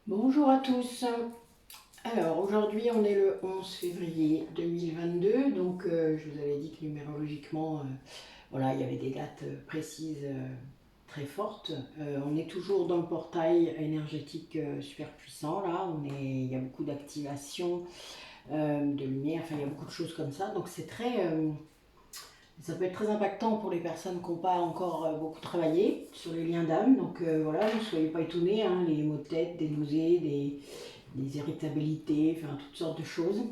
Bonjour à tous. Alors aujourd'hui on est le 11 février 2022, donc je vous avais dit que numérologiquement, voilà, il y avait des dates précises très fortes. On est toujours dans le portail énergétique super puissant là, il y a beaucoup d'activation, de lumière, enfin il y a beaucoup de choses comme ça, donc ça peut être très impactant pour les personnes qui n'ont pas encore beaucoup travaillé sur les liens d'âme. Donc voilà, ne soyez pas étonnés, hein, les maux de tête, des nausées, des irritabilités, enfin toutes sortes de choses,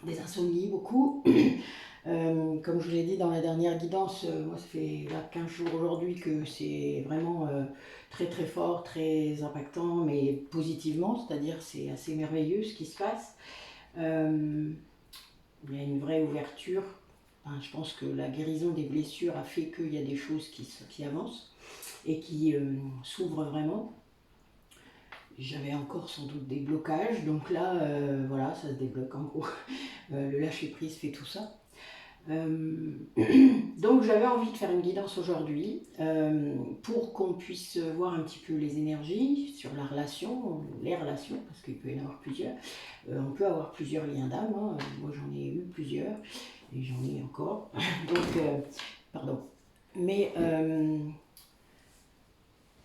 des insomnies beaucoup. Comme je vous l'ai dit dans la dernière guidance, moi ça fait là, 15 jours aujourd'hui que c'est vraiment très très fort, très impactant, mais positivement, c'est-à-dire c'est assez merveilleux ce qui se passe. Il y a une vraie ouverture. Enfin, je pense que la guérison des blessures a fait qu'il y a des choses qui avancent et qui s'ouvrent vraiment. J'avais encore sans doute des blocages, donc là, voilà, ça se débloque en gros. Le lâcher-prise fait tout ça. Donc j'avais envie de faire une guidance aujourd'hui pour qu'on puisse voir un petit peu les énergies sur la relation, les relations, parce qu'il peut y en avoir plusieurs. On peut avoir plusieurs liens d'âme, hein. Moi j'en ai eu plusieurs et j'en ai encore. Donc, pardon. Mais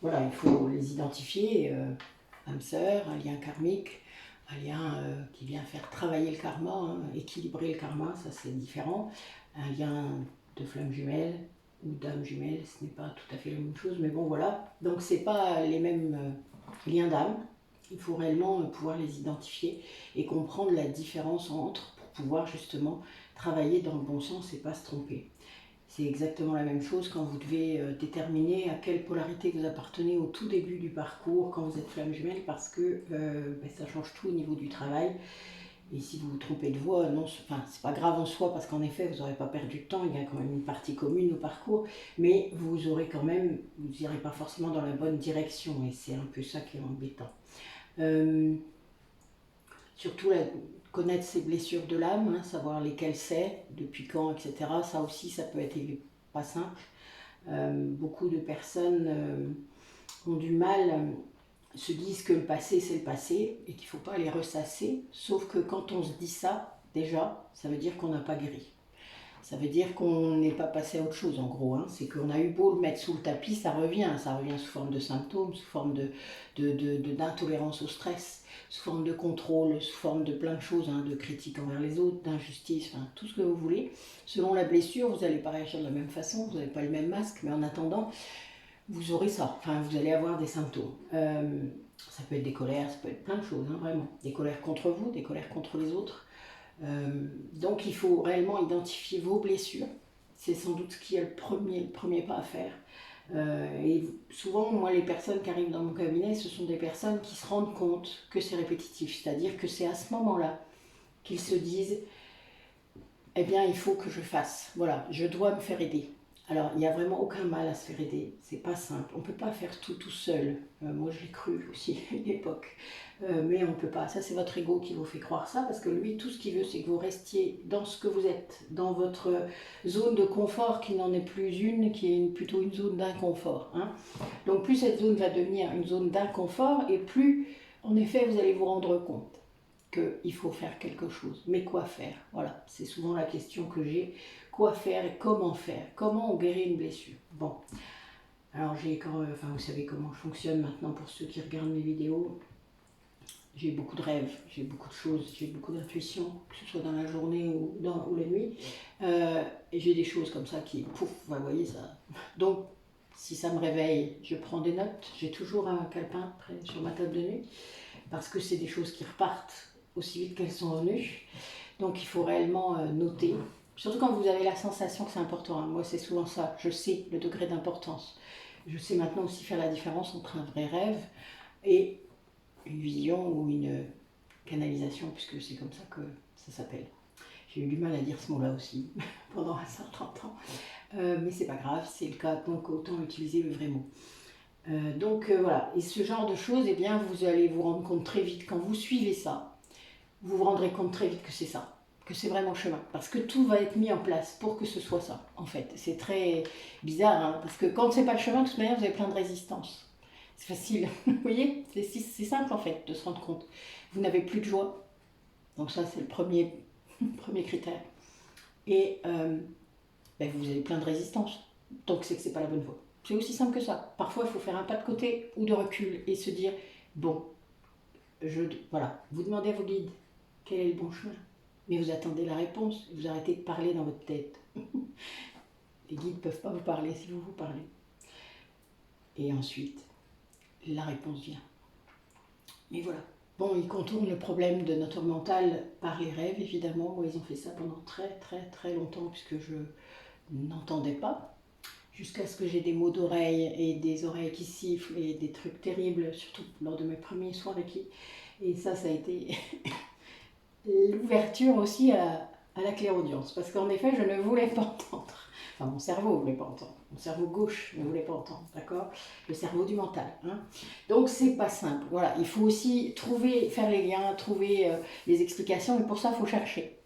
voilà, il faut les identifier. Âme sœur, un lien karmique, un lien qui vient faire travailler le karma, hein, équilibrer le karma, ça c'est différent. Un lien de flamme jumelle ou d'âme jumelle, ce n'est pas tout à fait la même chose, mais bon voilà. Donc c'est pas les mêmes liens d'âme. Il faut réellement pouvoir les identifier et comprendre la différence entre pour pouvoir justement travailler dans le bon sens et pas se tromper. C'est exactement la même chose quand vous devez déterminer à quelle polarité vous appartenez au tout début du parcours quand vous êtes flamme jumelle, parce que ça change tout au niveau du travail. Et si vous vous trompez de voie, non, enfin, c'est pas grave en soi, parce qu'en effet vous n'aurez pas perdu de temps, il y a quand même une partie commune au parcours, mais vous aurez quand même, vous n'irez pas forcément dans la bonne direction, et c'est un peu ça qui est embêtant. Euh, Surtout connaître ses blessures de l'âme, hein, savoir lesquelles c'est, depuis quand, etc. Ça aussi, ça peut être pas simple. Beaucoup de personnes ont du mal, se disent que le passé c'est le passé et qu'il ne faut pas les ressasser. Sauf que quand on se dit ça, déjà, ça veut dire qu'on n'a pas guéri. Ça veut dire qu'on n'est pas passé à autre chose en gros. Hein. C'est qu'on a eu beau le mettre sous le tapis, ça revient sous forme de symptômes, sous forme d'intolérance au stress, sous forme de contrôle, sous forme de plein de choses, hein, de critiques envers les autres, d'injustice, enfin, tout ce que vous voulez. Selon la blessure, vous n'allez pas réagir de la même façon, vous n'avez pas le même masque, mais en attendant, vous aurez ça, enfin vous allez avoir des symptômes. Ça peut être des colères, ça peut être plein de choses, hein, vraiment. Des colères contre vous, des colères contre les autres. Donc il faut réellement identifier vos blessures. C'est sans doute ce qui est le premier pas à faire. Et souvent, moi, les personnes qui arrivent dans mon cabinet, ce sont des personnes qui se rendent compte que c'est répétitif. C'est-à-dire que c'est à ce moment-là qu'ils se disent, eh bien, il faut que je fasse. Voilà, je dois me faire aider. Alors, il n'y a vraiment aucun mal à se faire aider. C'est pas simple. On ne peut pas faire tout seul. Moi, je l'ai cru aussi à une époque. Mais on ne peut pas. Ça, c'est votre ego qui vous fait croire ça, parce que lui, tout ce qu'il veut, c'est que vous restiez dans ce que vous êtes, dans votre zone de confort, qui n'en est plus une, qui est plutôt une zone d'inconfort. Hein. Donc, plus cette zone va devenir une zone d'inconfort, et plus, en effet, vous allez vous rendre compte qu'il faut faire quelque chose. Mais quoi faire? Voilà, c'est souvent la question que j'ai. Quoi faire et comment faire? Comment on guérit une blessure? Bon, alors vous savez comment je fonctionne maintenant pour ceux qui regardent mes vidéos. J'ai beaucoup de rêves, j'ai beaucoup de choses, j'ai beaucoup d'intuitions, que ce soit dans la journée ou la nuit. Et j'ai des choses comme ça qui, pouf, vous voyez ça. Donc, si ça me réveille, je prends des notes. J'ai toujours un calepin près sur ma table de nuit, parce que c'est des choses qui repartent aussi vite qu'elles sont venues. Donc il faut réellement noter. Surtout quand vous avez la sensation que c'est important. Hein. Moi, c'est souvent ça. Je sais le degré d'importance. Je sais maintenant aussi faire la différence entre un vrai rêve et une vision ou une canalisation, puisque c'est comme ça que ça s'appelle. J'ai eu du mal à dire ce mot-là aussi pendant un certain temps. Mais c'est pas grave, c'est le cas, donc autant utiliser le vrai mot. Voilà, et ce genre de choses, eh bien, vous allez vous rendre compte très vite, quand vous suivez ça, vous vous rendrez compte très vite que c'est ça, que c'est vraiment le chemin. Parce que tout va être mis en place pour que ce soit ça, en fait. C'est très bizarre, hein, parce que quand c'est pas le chemin, de toute manière, vous avez plein de résistance. C'est facile, vous voyez, c'est simple en fait de se rendre compte. Vous n'avez plus de joie, donc ça c'est le premier critère. Et ben, vous avez plein de résistance, donc c'est que c'est pas la bonne voie. C'est aussi simple que ça. Parfois il faut faire un pas de côté ou de recul et se dire, bon, voilà, vous demandez à vos guides quel est le bon chemin. Mais vous attendez la réponse, vous arrêtez de parler dans votre tête. Les guides ne peuvent pas vous parler si vous vous parlez. Et ensuite, la réponse vient. Mais voilà. Bon, ils contournent le problème de notre mental par les rêves, évidemment. Moi, ils ont fait ça pendant très longtemps, puisque je n'entendais pas. Jusqu'à ce que j'ai des maux d'oreilles et des oreilles qui sifflent et des trucs terribles, surtout lors de mes premiers soins Reiki. Et ça a été l'ouverture aussi à la clairaudience. Parce qu'en effet, je ne voulais pas entendre. Enfin, mon cerveau ne voulait pas entendre. Mon cerveau gauche ne voulait pas entendre, d'accord? Le cerveau du mental. Hein. Donc, c'est pas simple. Voilà, il faut aussi faire les liens, trouver les explications. Et pour ça, il faut chercher.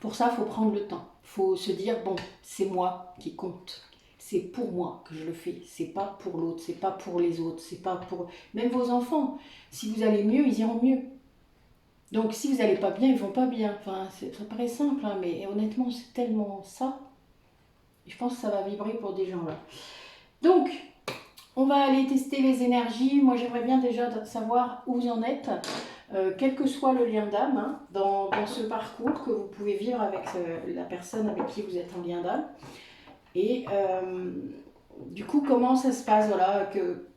Pour ça, il faut prendre le temps. Il faut se dire, bon, c'est moi qui compte. C'est pour moi que je le fais. C'est pas pour l'autre, c'est pas pour les autres, c'est pas pour... Même vos enfants. Si vous allez mieux, ils iront mieux. Donc, si vous n'allez pas bien, ils vont pas bien. Enfin, ça paraît simple, hein, mais honnêtement, c'est tellement ça. Je pense que ça va vibrer pour des gens là. Donc, on va aller tester les énergies. Moi, j'aimerais bien déjà savoir où vous en êtes, quel que soit le lien d'âme, hein, dans ce parcours que vous pouvez vivre avec la personne avec qui vous êtes en lien d'âme. Et du coup, comment ça se passe, voilà,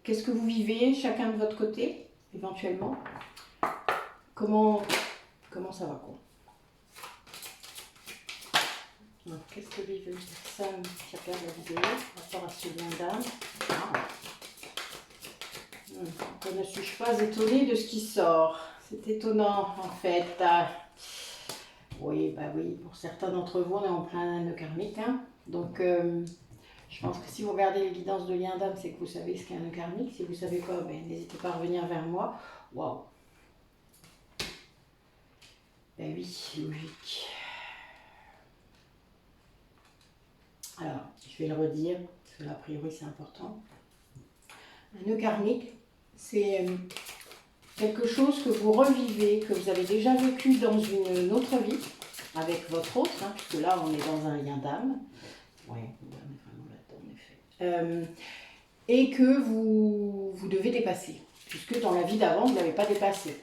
qu'est-ce que vous vivez, chacun de votre côté, éventuellement. Comment ça va, quoi. Qu'est-ce que vivent les personnes qui regardent la vidéo par rapport à ce lien d'âme? Ne suis-je pas étonnée de ce qui sort? C'est étonnant, en fait. Oui, bah oui, pour certains d'entre vous, on est en plein nœud karmique. Hein. Donc, je pense que si vous regardez les guidances de lien d'âme, c'est que vous savez ce qu'est un nœud karmique. Si vous ne savez pas, ben, n'hésitez pas à revenir vers moi. Waouh! Ben oui, logique. Alors, je vais le redire, parce que là, a priori, c'est important. Un nœud karmique, c'est quelque chose que vous revivez, que vous avez déjà vécu dans une autre vie, avec votre autre, hein, puisque là, on est dans un lien d'âme. Oui, on est vraiment là-dedans, en effet. Et que vous devez dépasser, puisque dans la vie d'avant, vous ne l'avez pas dépassé.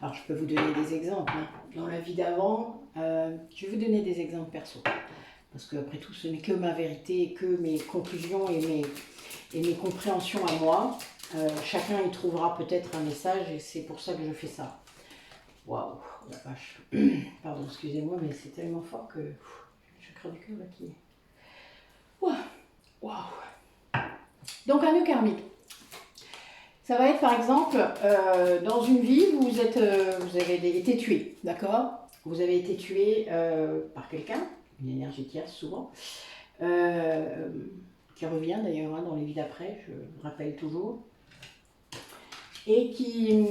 Alors, je peux vous donner des exemples. Hein. Dans la vie d'avant, je vais vous donner des exemples perso. Parce qu'après tout, ce n'est que ma vérité, que mes conclusions et mes compréhensions à moi. Chacun y trouvera peut-être un message et c'est pour ça que je fais ça. Waouh, la vache. Pardon, excusez-moi, mais c'est tellement fort que je crains du cœur là qui est. Waouh. Donc un nœud karmique. Ça va être par exemple, dans une vie, vous avez été tué, d'accord? Vous avez été tué par quelqu'un, une énergie tierce souvent, qui revient d'ailleurs hein, dans les vies d'après, je rappelle toujours, et qui...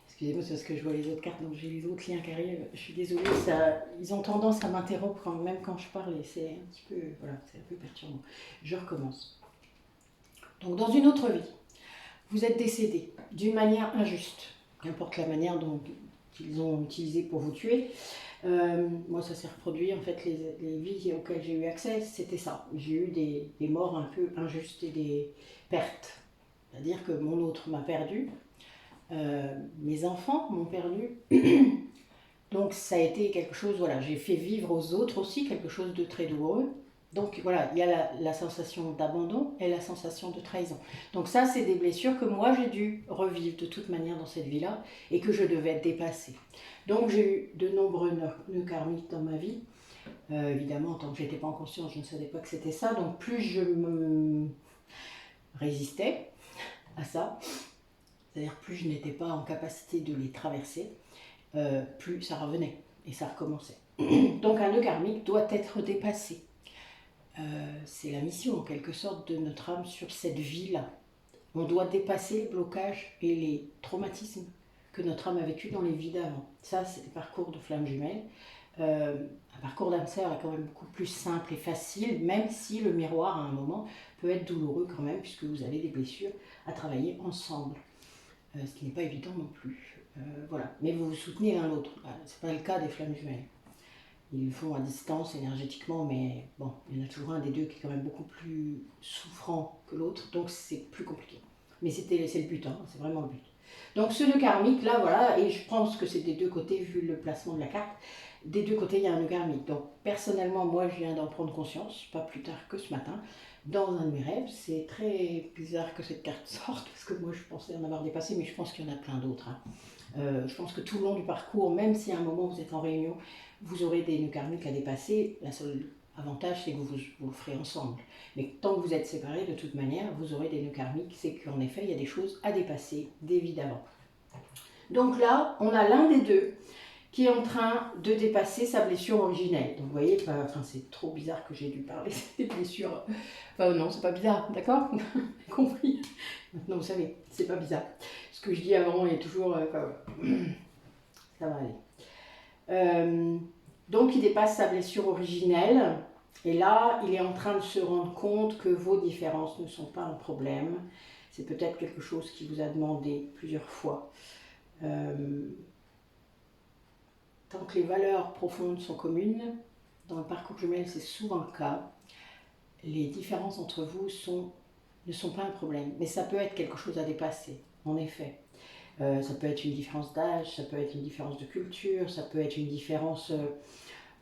Excusez-moi, c'est parce que je vois les autres cartes, donc j'ai les autres liens qui arrivent. Je suis désolée, ils ont tendance à m'interrompre même quand je parle et c'est un petit peu, voilà, c'est un peu perturbant. Je recommence. Donc dans une autre vie, vous êtes décédé d'une manière injuste, qu'importe la manière dont ils ont utilisé pour vous tuer. Moi, ça s'est reproduit, en fait, les vies auxquelles j'ai eu accès, c'était ça. J'ai eu des morts un peu injustes et des pertes. C'est-à-dire que mon autre m'a perdu, mes enfants m'ont perdu. Donc ça a été quelque chose, voilà, j'ai fait vivre aux autres aussi quelque chose de très douloureux. Donc voilà, il y a la sensation d'abandon et la sensation de trahison. Donc ça, c'est des blessures que moi j'ai dû revivre de toute manière dans cette vie-là et que je devais dépasser. Donc j'ai eu de nombreux nœuds karmiques dans ma vie. Évidemment, en tant que j'étais pas en conscience, je ne savais pas que c'était ça. Donc plus je me résistais à ça, c'est-à-dire plus je n'étais pas en capacité de les traverser, plus ça revenait et ça recommençait. Donc un nœud karmique doit être dépassé. C'est la mission en quelque sorte de notre âme sur cette vie-là. On doit dépasser les blocages et les traumatismes que notre âme a vécu dans les vies d'avant. Ça, c'est le parcours de flamme jumelle. Un parcours d'âme sœur est quand même beaucoup plus simple et facile, même si le miroir à un moment peut être douloureux quand même, puisque vous avez des blessures à travailler ensemble, ce qui n'est pas évident non plus. Voilà. Mais vous vous soutenez l'un l'autre. Ce n'est pas le cas des flammes jumelles. Ils le font à distance énergétiquement, mais bon, il y en a toujours un des deux qui est quand même beaucoup plus souffrant que l'autre, donc c'est plus compliqué. Mais c'est le but, hein, c'est vraiment le but. Donc ce nœud karmique là, voilà, et je pense que c'est des deux côtés vu le placement de la carte. Des deux côtés, il y a un nœud karmique. Donc personnellement, moi je viens d'en prendre conscience, pas plus tard que ce matin, dans un de mes rêves. C'est très bizarre que cette carte sorte, parce que moi je pensais en avoir dépassé, mais je pense qu'il y en a plein d'autres. Hein. Je pense que tout le long du parcours, même si à un moment vous êtes en réunion, vous aurez des nœuds karmiques à dépasser. La seule avantage, c'est que vous le ferez ensemble. Mais tant que vous êtes séparés, de toute manière, vous aurez des nœuds karmiques. C'est qu'en effet, il y a des choses à dépasser, évidemment. Donc là, on a l'un des deux qui est en train de dépasser sa blessure originelle. Donc vous voyez, c'est trop bizarre que j'ai dû parler des blessures. Enfin non, c'est pas bizarre, d'accord? Compris. Maintenant vous savez, c'est pas bizarre. Ce que je dis avant est toujours... ça va aller. Donc il dépasse sa blessure originelle. Et là, il est en train de se rendre compte que vos différences ne sont pas un problème. C'est peut-être quelque chose qui vous a demandé plusieurs fois. Tant que les valeurs profondes sont communes, dans le parcours jumelle, c'est souvent le cas, les différences entre vous ne sont pas un problème. Mais ça peut être quelque chose à dépasser, en effet. Ça peut être une différence d'âge, ça peut être une différence de culture, ça peut être une différence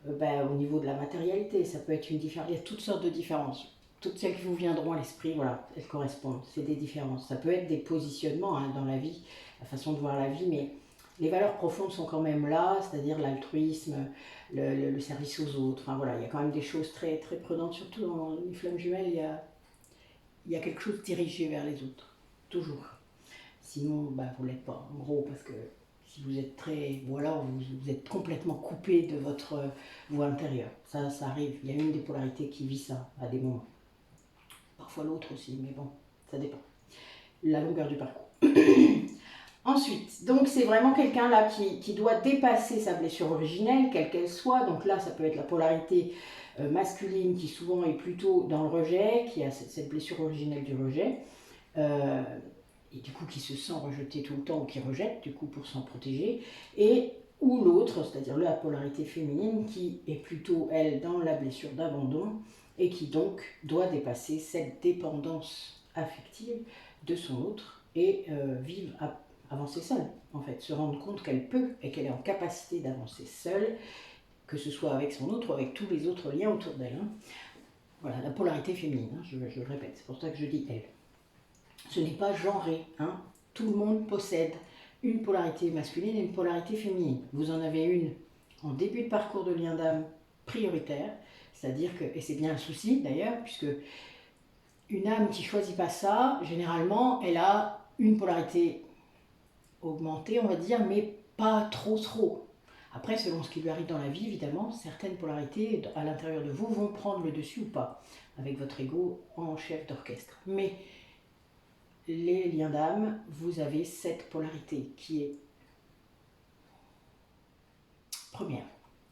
au niveau de la matérialité, ça peut être une différence. Il y a toutes sortes de différences. Toutes celles qui vous viendront à l'esprit, voilà, elles correspondent. C'est des différences. Ça peut être des positionnements dans la vie, la façon de voir la vie, mais les valeurs profondes sont quand même là, c'est-à-dire l'altruisme, le service aux autres. Enfin voilà, il y a quand même des choses très, très prenantes, surtout dans les flammes jumelles, il y a quelque chose dirigé vers les autres, toujours. Sinon, vous ne l'êtes pas, en gros, parce que si vous êtes vous êtes complètement coupé de votre voix intérieure. Ça arrive, il y a une des polarités qui vit ça à des moments. Parfois l'autre aussi, mais bon, ça dépend. La longueur du parcours. Ensuite, donc c'est vraiment quelqu'un là qui doit dépasser sa blessure originelle, quelle qu'elle soit. Donc là, ça peut être la polarité masculine qui souvent est plutôt dans le rejet, qui a cette blessure originelle du rejet. Et du coup qui se sent rejeté tout le temps ou qui rejette du coup pour s'en protéger, et ou l'autre, c'est-à-dire la polarité féminine qui est plutôt elle dans la blessure d'abandon et qui donc doit dépasser cette dépendance affective de son autre et avancer seule en fait, se rendre compte qu'elle peut et qu'elle est en capacité d'avancer seule, que ce soit avec son autre ou avec tous les autres liens autour d'elle. Hein. Voilà, la polarité féminine, hein, je le répète, c'est pour ça que je dis elle. Ce n'est pas genré, hein. Tout le monde possède une polarité masculine et une polarité féminine. Vous en avez une en début de parcours de lien d'âme prioritaire, c'est-à-dire que, et c'est bien un souci d'ailleurs, puisque une âme qui ne choisit pas ça, généralement, elle a une polarité augmentée, on va dire, mais pas trop. Après, selon ce qui lui arrive dans la vie, évidemment, certaines polarités à l'intérieur de vous vont prendre le dessus ou pas, avec votre ego en chef d'orchestre. Mais les liens d'âme, vous avez cette polarité qui est première,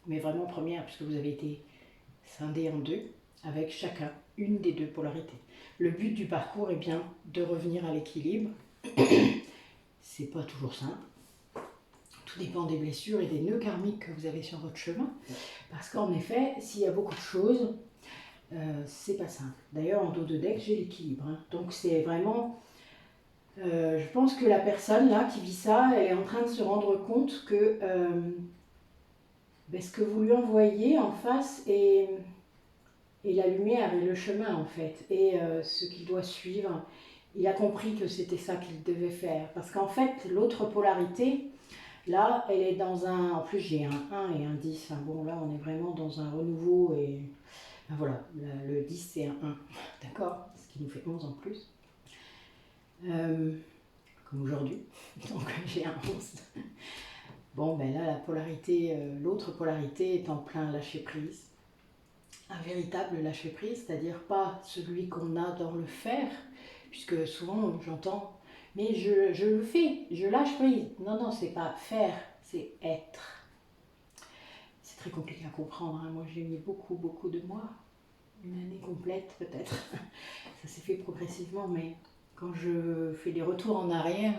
mais vraiment première, puisque vous avez été scindés en deux, avec chacun une des deux polarités. Le but du parcours est bien de revenir à l'équilibre. C'est pas toujours simple. Tout dépend des blessures et des nœuds karmiques que vous avez sur votre chemin. Parce qu'en effet, s'il y a beaucoup de choses, c'est pas simple. D'ailleurs, en dos de deck, j'ai l'équilibre. Hein. Donc c'est vraiment... je pense que la personne là qui vit ça, elle est en train de se rendre compte que ce que vous lui envoyez en face est la lumière et le chemin en fait, et ce qu'il doit suivre. Il a compris que c'était ça qu'il devait faire. Parce qu'en fait, l'autre polarité, là, elle est dans un... En plus, j'ai un 1 et un 10. Enfin, bon, là, on est vraiment dans un renouveau et... Enfin, voilà, le 10, c'est un 1. D'accord? Ce qui nous fait 11 en plus. Comme aujourd'hui. Donc, j'ai un 11. Bon, là, la polarité, l'autre polarité est en plein lâcher-prise. Un véritable lâcher-prise, c'est-à-dire pas celui qu'on a dans le faire, puisque souvent j'entends « mais je le fais, je lâche prise ». Non, c'est pas faire, c'est être. C'est très compliqué à comprendre, hein. Moi j'ai mis beaucoup de mois, une année complète peut-être. Ça s'est fait progressivement, mais quand je fais des retours en arrière,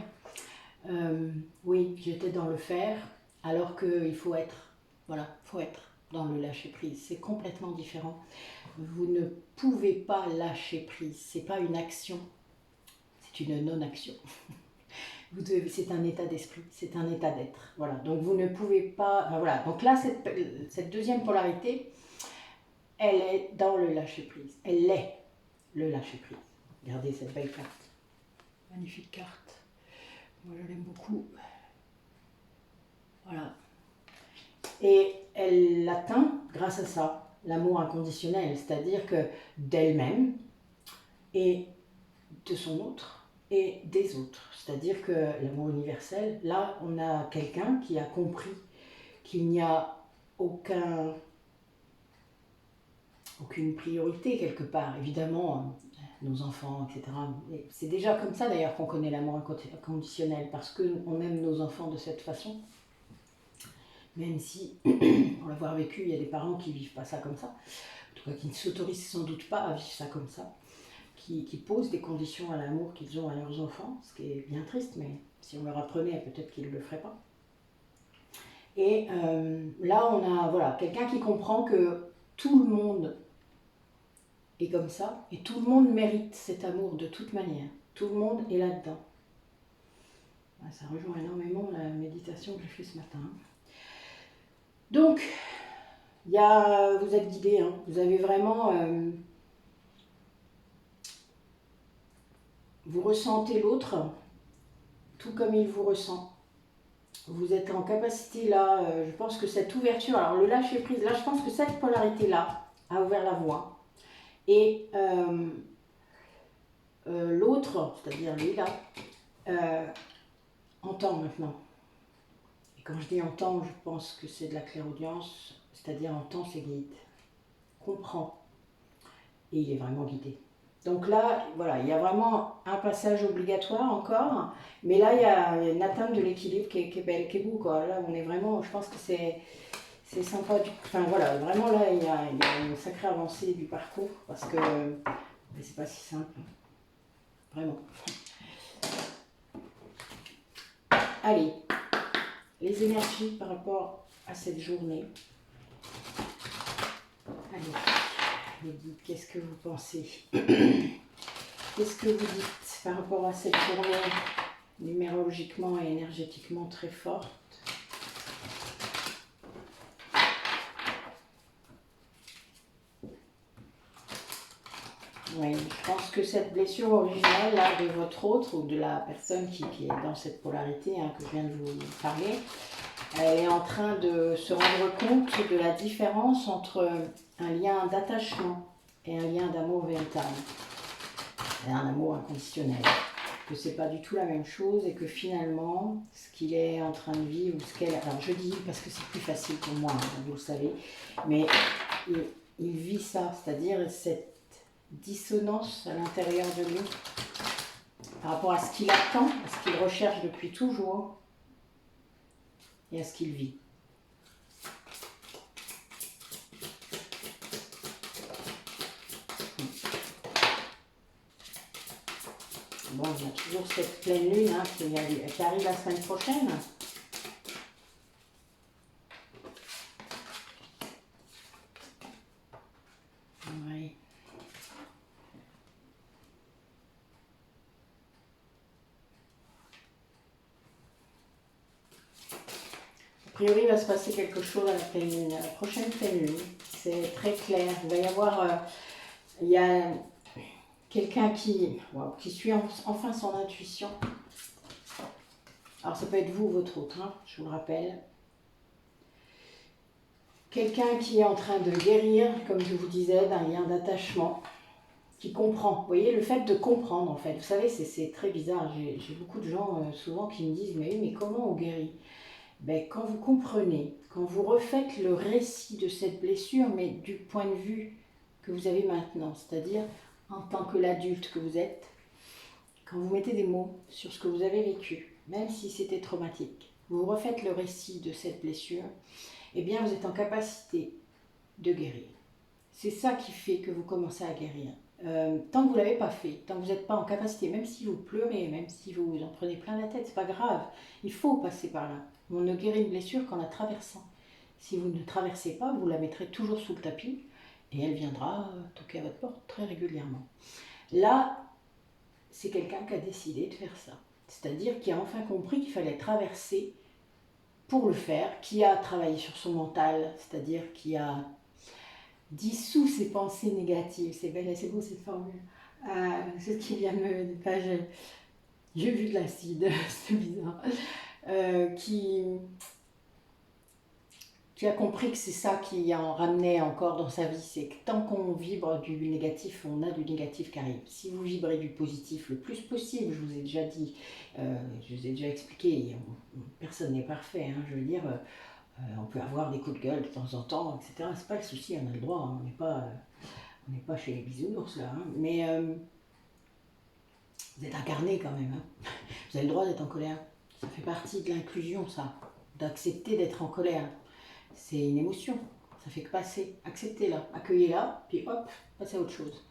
oui, j'étais dans le faire, alors qu'il faut être, voilà, faut être dans le lâcher prise. C'est complètement différent. Vous ne pouvez pas lâcher prise. C'est pas une action, c'est une non-action. C'est un état d'esprit, c'est un état d'être. Voilà. Donc vous ne pouvez pas. Enfin, voilà. Donc là, cette deuxième polarité, elle est dans le lâcher prise. Elle est le lâcher prise. Regardez cette belle carte. Magnifique carte. Moi, je l'aime beaucoup. Voilà. Et elle atteint, grâce à ça, l'amour inconditionnel, c'est-à-dire que d'elle-même et de son autre et des autres. C'est-à-dire que l'amour universel, là, on a quelqu'un qui a compris qu'il n'y a aucune priorité quelque part. Évidemment, nos enfants, etc. C'est déjà comme ça d'ailleurs qu'on connaît l'amour inconditionnel, parce qu'on aime nos enfants de cette façon. Même si, pour l'avoir vécu, il y a des parents qui ne vivent pas ça comme ça, en tout cas qui ne s'autorisent sans doute pas à vivre ça comme ça, qui posent des conditions à l'amour qu'ils ont à leurs enfants, ce qui est bien triste, mais si on leur apprenait, peut-être qu'ils ne le feraient pas. Et là, on a voilà, quelqu'un qui comprend que tout le monde est comme ça, et tout le monde mérite cet amour de toute manière. Tout le monde est là-dedans. Ça rejoint énormément la méditation que j'ai fait ce matin. Donc, vous êtes guidés, hein. Vous avez vraiment... vous ressentez l'autre tout comme il vous ressent. Vous êtes en capacité là, je pense que cette ouverture, alors le lâcher prise, là je pense que cette polarité-là a ouvert la voie. Et l'autre, c'est-à-dire lui là, entend maintenant. Et quand je dis entend, je pense que c'est de la clairaudience, c'est-à-dire entend ses guides, comprend, et il est vraiment guidé. Donc là, voilà, il y a vraiment un passage obligatoire encore, mais là, il y a une atteinte de l'équilibre qui est belle, qui est beau, quoi. Là, on est vraiment, je pense que c'est sympa. Enfin, voilà, vraiment, là, il y a une sacrée avancée du parcours, parce que c'est pas si simple, vraiment. Allez, les énergies par rapport à cette journée. Allez. Les guides, qu'est-ce que vous pensez? Qu'est-ce que vous dites par rapport à cette journée numérologiquement et énergétiquement très forte? Oui, je pense que cette blessure originale là, de votre autre ou de la personne qui est dans cette polarité que je viens de vous parler, elle est en train de se rendre compte de la différence entre un lien d'attachement et un lien d'amour véritable. Et un amour inconditionnel. Que c'est pas du tout la même chose et que finalement, ce qu'il est en train de vivre, ou ce qu'elle... Alors je dis parce que c'est plus facile pour moi, vous le savez, mais il vit ça, c'est-à-dire cette dissonance à l'intérieur de lui par rapport à ce qu'il attend, à ce qu'il recherche depuis toujours et à ce qu'il vit. Bon, il y a toujours cette pleine lune qui arrive la semaine prochaine. Oui. A priori, il va se passer quelque chose à la pleine lune, à la prochaine pleine lune. C'est très clair. Il va y avoir... il y a quelqu'un qui suit enfin son intuition. Alors ça peut être vous ou votre autre, je vous le rappelle. Quelqu'un qui est en train de guérir, comme je vous disais, d'un lien d'attachement, qui comprend. Vous voyez, le fait de comprendre en fait. Vous savez, c'est très bizarre. J'ai beaucoup de gens souvent qui me disent, mais comment on guérit? Ben, quand vous comprenez, quand vous refaites le récit de cette blessure, mais du point de vue que vous avez maintenant, c'est-à-dire en tant que l'adulte que vous êtes, quand vous mettez des mots sur ce que vous avez vécu, même si c'était traumatique, vous refaites le récit de cette blessure eh bien vous êtes en capacité de guérir. C'est ça qui fait que vous commencez à guérir. Tant que vous ne l'avez pas fait, tant que vous n'êtes pas en capacité, même si vous pleurez, même si vous en prenez plein la tête, c'est pas grave. Il faut passer par là. On ne guérit une blessure qu'en la traversant. Si vous ne traversez pas, vous la mettrez toujours sous le tapis et elle viendra toquer à votre porte très régulièrement. Là, c'est quelqu'un qui a décidé de faire ça. C'est-à-dire qui a enfin compris qu'il fallait traverser pour le faire, qui a travaillé sur son mental, c'est-à-dire qui a dissous ses pensées négatives. C'est belle, c'est beau cette formule. C'est ce qui vient de me... Enfin, j'ai vu de l'acide, c'est bizarre. Qui a compris que c'est ça qui en ramenait encore dans sa vie, c'est que tant qu'on vibre du négatif, on a du négatif qui arrive. Si vous vibrez du positif le plus possible, je vous ai déjà dit, je vous ai déjà expliqué, personne n'est parfait, hein, je veux dire, on peut avoir des coups de gueule de temps en temps, etc. C'est pas le souci, on a le droit, hein, on n'est pas chez les bisounours là, hein, mais vous êtes incarné quand même, hein. Vous avez le droit d'être en colère, ça fait partie de l'inclusion ça, d'accepter d'être en colère. C'est une émotion, ça fait que passer, acceptez-la, accueillez-la, puis hop, passez à autre chose.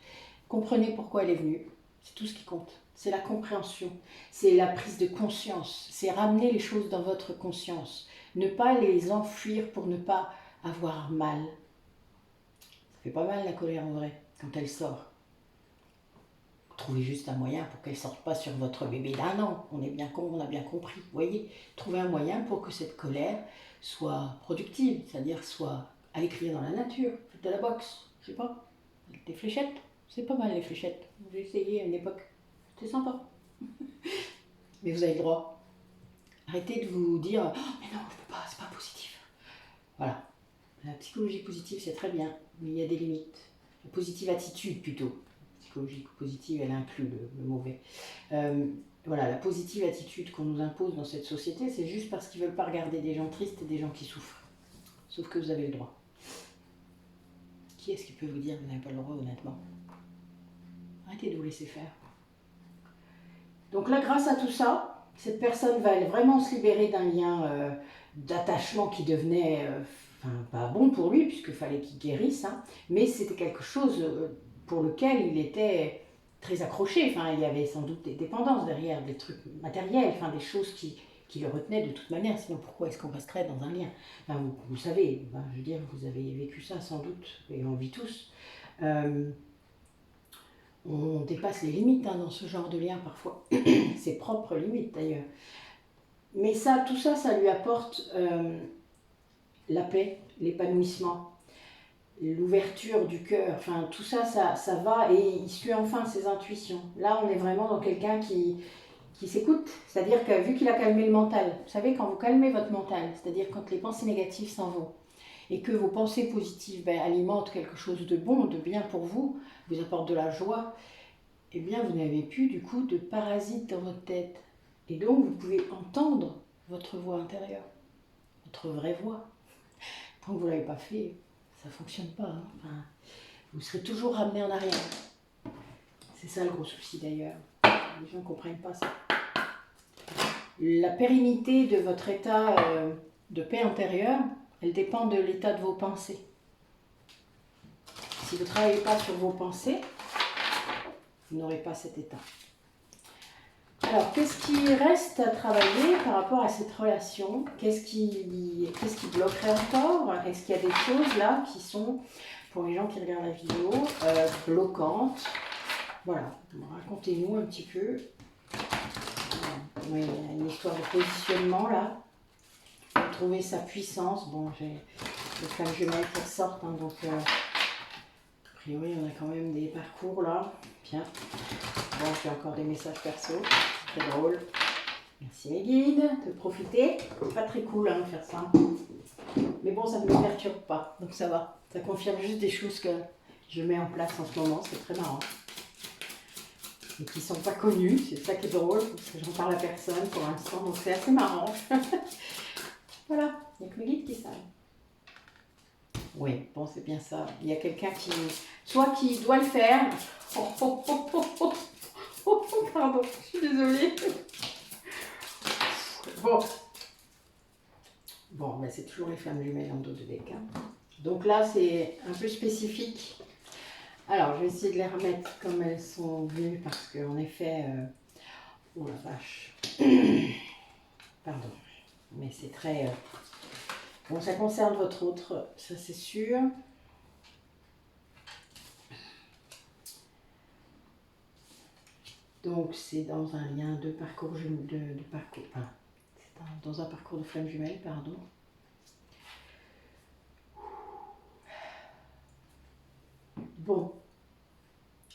Comprenez pourquoi elle est venue, c'est tout ce qui compte. C'est la compréhension, c'est la prise de conscience, c'est ramener les choses dans votre conscience. Ne pas les enfuir pour ne pas avoir mal. Ça fait pas mal la colère en vrai, quand elle sort. Trouvez juste un moyen pour qu'elle ne sorte pas sur votre bébé d'1 an. On a bien compris, vous voyez. Trouvez un moyen pour que cette colère soit productive, c'est-à-dire soit aller crier dans la nature, faites de la boxe, je sais pas, des fléchettes, c'est pas mal les fléchettes. J'ai essayé à une époque, c'était sympa. Mais vous avez le droit. Arrêtez de vous dire oh, mais non, je peux pas, c'est pas positif. Voilà. La psychologie positive, c'est très bien, mais il y a des limites. La positive attitude plutôt. La psychologie positive, elle inclut le mauvais. Voilà, la positive attitude qu'on nous impose dans cette société, c'est juste parce qu'ils ne veulent pas regarder des gens tristes et des gens qui souffrent. Sauf que vous avez le droit. Qui est-ce qui peut vous dire que vous n'avez pas le droit, honnêtement? Arrêtez de vous laisser faire. Donc là, grâce à tout ça, cette personne va vraiment se libérer d'un lien d'attachement qui devenait pas bon pour lui, puisqu'il fallait qu'il guérisse, hein, mais c'était quelque chose pour lequel il était très accroché. Enfin, il y avait sans doute des dépendances derrière, des trucs matériels, enfin, des choses qui le retenaient de toute manière, sinon pourquoi est-ce qu'on resterait dans un lien? Enfin, vous savez, je veux dire, vous avez vécu ça sans doute, et on vit tous. On dépasse les limites hein, dans ce genre de lien parfois, ses propres limites d'ailleurs. Mais ça, tout ça, ça lui apporte la paix, l'épanouissement, l'ouverture du cœur, enfin tout ça, ça va et il suit enfin ses intuitions. Là, on est vraiment dans quelqu'un qui s'écoute, c'est-à-dire que vu qu'il a calmé le mental, vous savez, quand vous calmez votre mental, c'est-à-dire quand les pensées négatives s'en vont, et que vos pensées positives alimentent quelque chose de bon, de bien pour vous, vous apportent de la joie, eh bien vous n'avez plus du coup de parasites dans votre tête. Et donc vous pouvez entendre votre voix intérieure, votre vraie voix. Tant que vous ne l'avez pas fait, ça ne fonctionne pas. Hein. Enfin, vous serez toujours ramené en arrière. C'est ça le gros souci d'ailleurs. Les gens ne comprennent pas ça. La pérennité de votre état de paix intérieure, elle dépend de l'état de vos pensées. Si vous ne travaillez pas sur vos pensées, vous n'aurez pas cet état. Alors, qu'est-ce qui reste à travailler par rapport à cette relation? Qu'est-ce qui bloquerait encore? Est-ce qu'il y a des choses là qui sont, pour les gens qui regardent la vidéo, bloquantes? Voilà, racontez-nous un petit peu. Oui, il y a une histoire de positionnement là. Trouver sa puissance. Bon, j'ai les flammes jumelles qui ressortent, hein, donc a priori on a quand même des parcours là. Bien. Bon, j'ai encore des messages perso. Très drôle. Merci mes guides de profiter. C'est pas très cool hein, de faire ça. Mais bon, ça ne me perturbe pas, donc ça va. Ça confirme juste des choses que je mets en place en ce moment. C'est très marrant. Et qui ne sont pas connues. C'est ça qui est drôle, parce que j'en parle à personne pour l'instant, donc c'est assez marrant. Voilà, il n'y a que mes guides qui savent. Oui, bon, c'est bien ça. Il y a quelqu'un qui, soit qui doit le faire. Pardon, je suis désolée. Bon, Bon, ben, c'est toujours les flammes jumelles en dos de deck. Hein. Donc là, c'est un peu spécifique. Alors, je vais essayer de les remettre comme elles sont venues parce qu'en effet, oh la vache, pardon, mais c'est très... Bon, ça concerne votre autre, ça c'est sûr. Donc, c'est dans un lien de parcours, de parcours, enfin, c'est dans un parcours de flammes jumelles, pardon. Bon,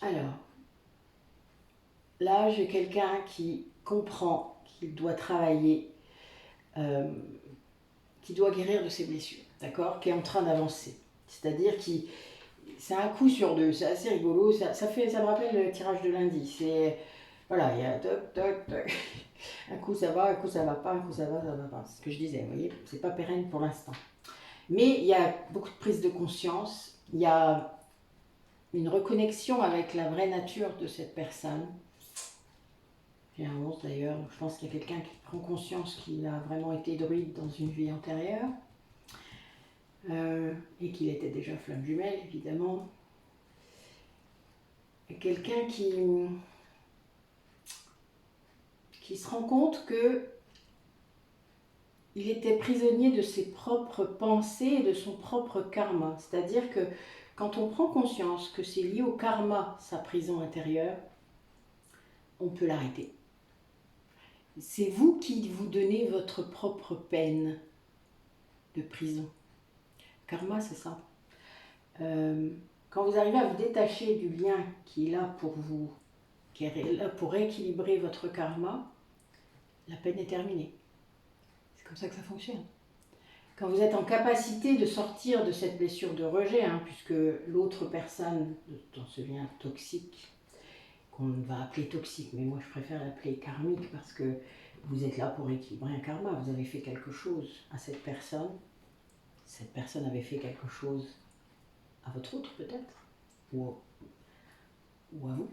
alors, là, j'ai quelqu'un qui comprend qu'il doit travailler, qui doit guérir de ses blessures, d'accord, qui est en train d'avancer. C'est-à-dire qui, c'est un coup sur deux, c'est assez rigolo, ça me rappelle le tirage de lundi. C'est, voilà, il y a toc, toc, toc. Un coup ça va, un coup ça va pas, un coup ça va pas. C'est ce que je disais, vous voyez, c'est pas pérenne pour l'instant. Mais il y a beaucoup de prise de conscience, il y a une reconnexion avec la vraie nature de cette personne. J'ai un 11 d'ailleurs, je pense qu'il y a quelqu'un qui prend conscience qu'il a vraiment été druide dans une vie antérieure. Et qu'il était déjà flamme jumelle, évidemment. Et quelqu'un qui se rend compte que il était prisonnier de ses propres pensées et de son propre karma. C'est-à-dire que quand on prend conscience que c'est lié au karma, sa prison intérieure, on peut l'arrêter. C'est vous qui vous donnez votre propre peine de prison. Karma, c'est ça. Quand vous arrivez à vous détacher du lien qui est là pour vous, qui est là pour rééquilibrer votre karma, la peine est terminée. C'est comme ça que ça fonctionne. Quand vous êtes en capacité de sortir de cette blessure de rejet, hein, puisque l'autre personne dans ce lien toxique, qu'on va appeler toxique, mais moi je préfère l'appeler karmique parce que vous êtes là pour équilibrer un karma, vous avez fait quelque chose à cette personne avait fait quelque chose à votre autre peut-être, ou à vous.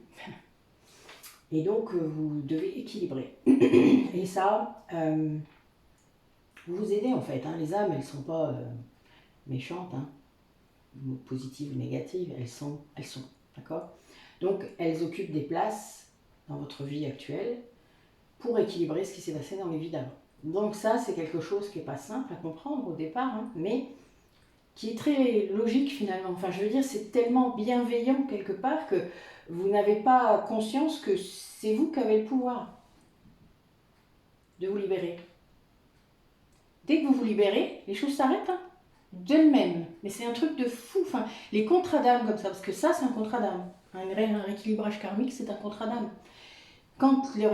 Et donc vous devez équilibrer. Et ça, vous vous aidez en fait, hein. Les âmes, elles ne sont pas méchantes, hein, positives ou négatives, elles sont, d'accord? Donc elles occupent des places dans votre vie actuelle pour équilibrer ce qui s'est passé dans les vies d'avant. Donc ça, c'est quelque chose qui n'est pas simple à comprendre au départ, hein, mais qui est très logique finalement. Enfin, je veux dire, c'est tellement bienveillant quelque part que vous n'avez pas conscience que c'est vous qui avez le pouvoir de vous libérer. Dès que vous vous libérez, les choses s'arrêtent, hein, d'elles-mêmes. Mais c'est un truc de fou. Enfin, les contrats d'âme comme ça, parce que ça, c'est un contrat d'âme. Un rééquilibrage karmique, c'est un contrat d'âme. Quand le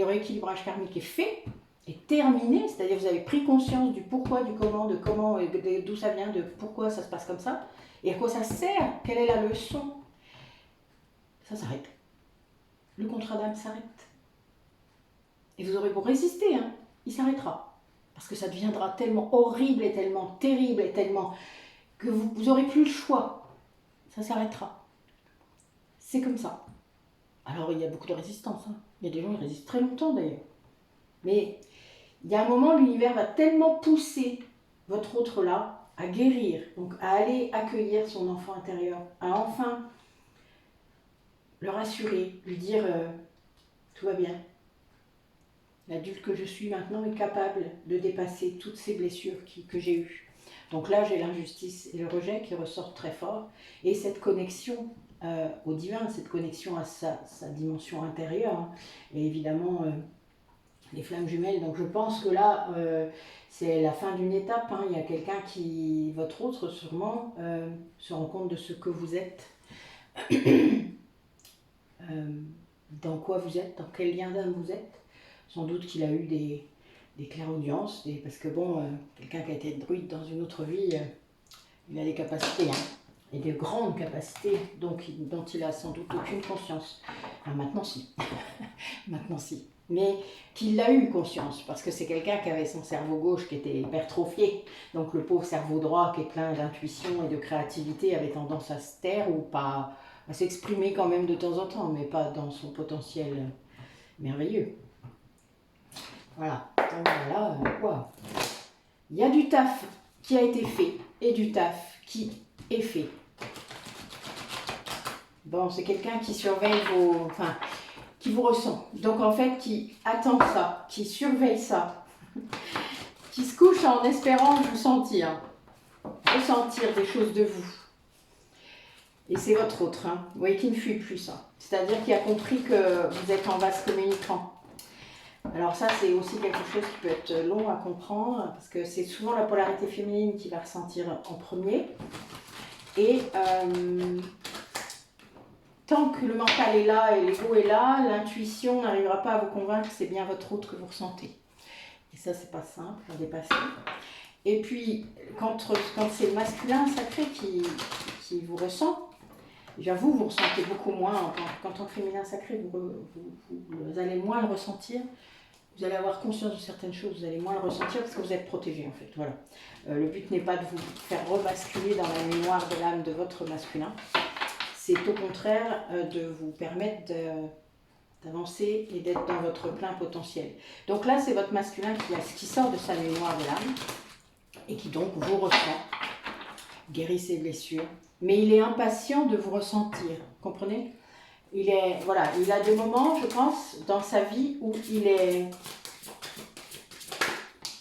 rééquilibrage karmique est fait, est terminé, c'est-à-dire vous avez pris conscience du pourquoi, du comment, de comment, d'où ça vient, de pourquoi ça se passe comme ça, et à quoi ça sert, quelle est la leçon, ça s'arrête. Le contrat d'âme s'arrête. Et vous aurez beau résister, hein, il s'arrêtera. Parce que ça deviendra tellement horrible et tellement terrible et tellement que vous n'aurez plus le choix. Ça s'arrêtera. C'est comme ça. Alors il y a beaucoup de résistance. Hein. Il y a des gens qui résistent très longtemps d'ailleurs. Mais il y a un moment, l'univers va tellement pousser votre autre là à guérir, donc à aller accueillir son enfant intérieur, à enfin le rassurer, lui dire tout va bien. L'adulte que je suis maintenant est capable de dépasser toutes ces blessures que j'ai eues. Donc là, j'ai l'injustice et le rejet qui ressortent très fort. Et cette connexion au divin, cette connexion à sa dimension intérieure. Hein. Et évidemment, les flammes jumelles. Donc je pense que là, c'est la fin d'une étape. Hein. Il y a quelqu'un qui, votre autre sûrement, se rend compte de ce que vous êtes. Dans quoi vous êtes, dans quel lien d'âme vous êtes. Sans doute qu'il a eu des clairaudiences, parce que bon, quelqu'un qui a été druide dans une autre vie, il a des capacités, hein, et de grandes capacités, dont il a sans doute aucune conscience. Enfin, maintenant si, maintenant si. Mais qu'il a eu conscience, parce que c'est quelqu'un qui avait son cerveau gauche qui était hypertrophié, donc le pauvre cerveau droit qui est plein d'intuition et de créativité avait tendance à se taire ou pas, à s'exprimer quand même de temps en temps, mais pas dans son potentiel merveilleux. Voilà, donc voilà, quoi. Il y a du taf qui a été fait et du taf qui est fait. Bon, c'est quelqu'un qui surveille vos... Enfin, qui vous ressent. Donc en fait, qui attend ça, qui surveille ça, qui se couche en espérant vous sentir, ressentir des choses de vous. Et c'est votre autre, hein. Vous voyez, qui ne fuit plus ça. C'est-à-dire qui a compris que vous êtes en vase communicant. Alors ça, c'est aussi quelque chose qui peut être long à comprendre, parce que c'est souvent la polarité féminine qui va ressentir en premier. Et tant que le mental est là et l'ego est là, l'intuition n'arrivera pas à vous convaincre que c'est bien votre autre que vous ressentez. Et ça, c'est pas simple à dépasser. Et puis, quand c'est le masculin sacré qui vous ressent, déjà vous ressentez beaucoup moins. Quand tant que féminin sacré, vous allez moins le ressentir. Vous allez avoir conscience de certaines choses, vous allez moins le ressentir parce que vous êtes protégé en fait. Voilà. Le but n'est pas de vous faire rebasculer dans la mémoire de l'âme de votre masculin. C'est au contraire de vous permettre d'avancer et d'être dans votre plein potentiel. Donc là, c'est votre masculin qui sort de sa mémoire de l'âme et qui donc vous ressent, guérit ses blessures. Mais il est impatient de vous ressentir, comprenez ? Il a des moments, je pense, dans sa vie où il est...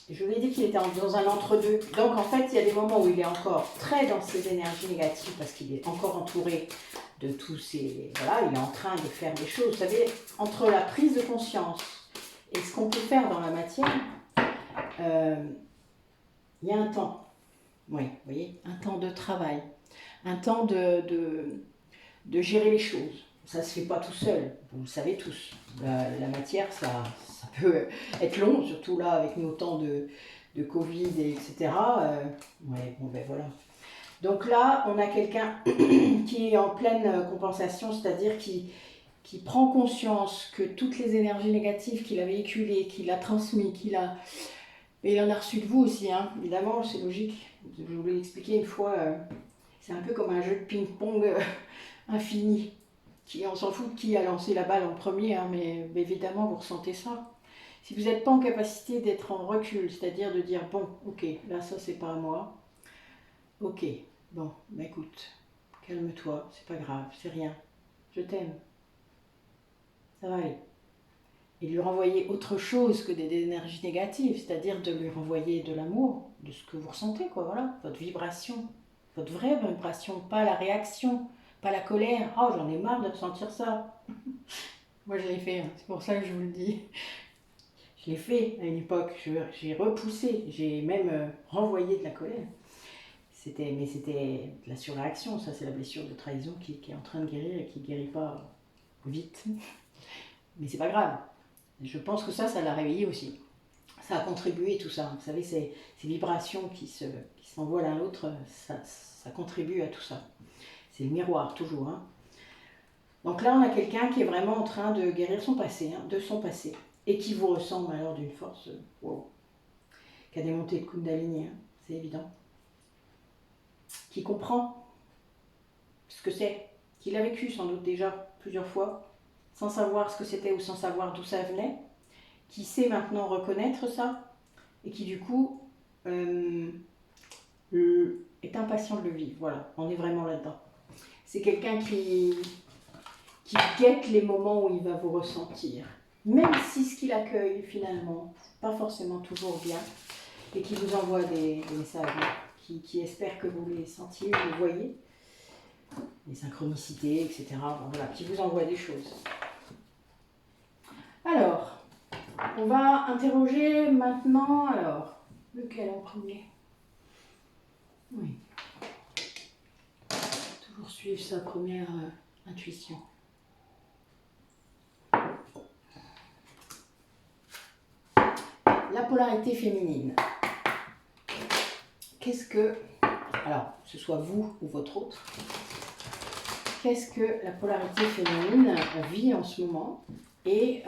Je vous ai dit qu'il était dans un entre-deux. Donc en fait, il y a des moments où il est encore très dans ses énergies négatives parce qu'il est encore entouré de tous ces... Voilà, il est en train de faire des choses. Vous savez, entre la prise de conscience et ce qu'on peut faire dans la matière, il y a un temps. Oui, vous voyez, un temps de travail, un temps de gérer les choses. Ça ne se fait pas tout seul, vous le savez tous. La matière, ça peut être long, surtout là avec nos temps de Covid, etc. Ouais, bon ben voilà. Donc là, on a quelqu'un qui est en pleine compensation, c'est-à-dire qui prend conscience que toutes les énergies négatives qu'il a véhiculées, qu'il a transmises, et il en a reçu de vous aussi, hein. Évidemment, c'est logique. Je vous l'ai expliqué une fois, c'est un peu comme un jeu de ping-pong infini. On s'en fout de qui a lancé la balle en premier, hein, mais évidemment, vous ressentez ça. Si vous n'êtes pas en capacité d'être en recul, c'est-à-dire de dire, bon, ok, là, ça, c'est pas à moi. Ok, bon, bah écoute, calme-toi, c'est pas grave, c'est rien. Je t'aime. Ça va aller. Et lui renvoyer autre chose que des énergies négatives, c'est-à-dire de lui renvoyer de l'amour, de ce que vous ressentez, quoi, voilà, votre vibration, votre vraie vibration, pas la réaction, pas la colère. Oh, j'en ai marre de ressentir ça. Moi, je l'ai fait, hein. C'est pour ça que je vous le dis. Je l'ai fait à une époque, j'ai repoussé, j'ai même renvoyé de la colère. Mais c'était de la surréaction, ça c'est la blessure de trahison qui est en train de guérir et qui ne guérit pas vite. Mais c'est pas grave. Je pense que ça l'a réveillé aussi. Ça a contribué tout ça. Vous savez, ces vibrations qui s'envoient l'un l'autre, ça contribue à tout ça. C'est le miroir, toujours. Hein. Donc là, on a quelqu'un qui est vraiment en train de guérir son passé, hein, de son passé. Et qui vous ressemble alors d'une force, wow, qui a des montées de Kundalini, hein, c'est évident. Qui comprend ce que c'est, qui l'a vécu sans doute déjà plusieurs fois, sans savoir ce que c'était ou sans savoir d'où ça venait, qui sait maintenant reconnaître ça, et qui du coup est impatient de le vivre. Voilà, on est vraiment là-dedans. C'est quelqu'un qui guette les moments où il va vous ressentir, même si ce qu'il accueille finalement, pas forcément toujours bien, et qui vous envoie des messages, qui espère que vous les sentiez, vous les voyez, les synchronicités, etc. Bon, voilà, qui vous envoie des choses. Alors, on va interroger maintenant, alors, lequel en premier? Oui. Toujours suivre sa première intuition. La polarité féminine. Qu'est-ce que, alors, que ce soit vous ou votre autre, qu'est-ce que la polarité féminine vit en ce moment et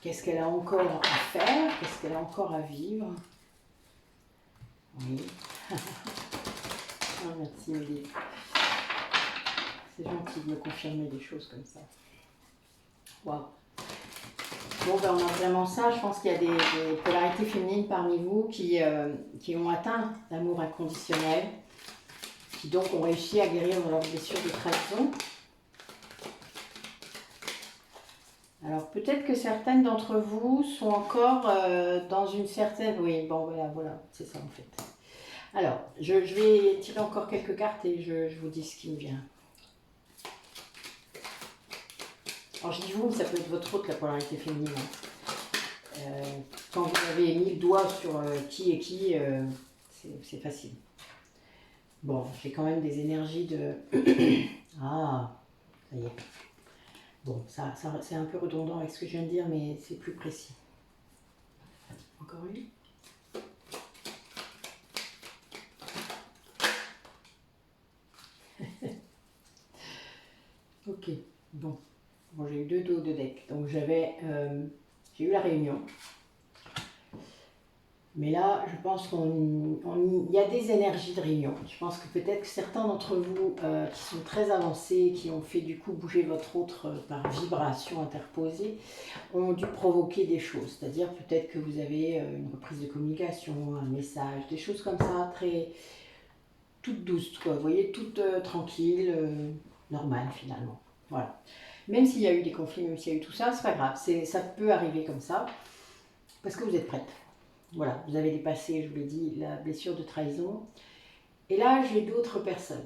qu'est-ce qu'elle a encore à faire, qu'est-ce qu'elle a encore à vivre? Oui. Oh, merci Mélie. C'est gentil de me confirmer des choses comme ça. Waouh. Bon, ben, on a vraiment ça. Je pense qu'il y a des polarités féminines parmi vous qui ont atteint l'amour inconditionnel, qui donc ont réussi à guérir leurs blessures de trahison. Alors peut-être que certaines d'entre vous sont encore dans une certaine... Oui, bon voilà, c'est ça en fait. Alors, je vais tirer encore quelques cartes et je vous dis ce qui me vient. Alors je dis vous, mais ça peut être votre autre, la polarité féminine. Quand vous avez mis le doigt sur qui est qui, c'est facile. Bon, j'ai quand même des énergies de... Ah, ça y est. Bon, ça c'est un peu redondant avec ce que je viens de dire, mais c'est plus précis. Encore une. Ok, bon. Bon, j'ai eu 2 dos de deck. Donc j'ai eu la réunion. Mais là, je pense qu'il y a des énergies de réunion. Je pense que peut-être que certains d'entre vous qui sont très avancés, qui ont fait du coup bouger votre autre par vibration interposée, ont dû provoquer des choses. C'est-à-dire peut-être que vous avez une reprise de communication, un message, des choses comme ça, très toutes douces, quoi. Vous voyez, toutes tranquilles, normales finalement. Voilà. Même s'il y a eu des conflits, même s'il y a eu tout ça, c'est pas grave. Ça peut arriver comme ça, parce que vous êtes prête. Voilà, vous avez dépassé, je vous l'ai dit, la blessure de trahison. Et là, j'ai d'autres personnes.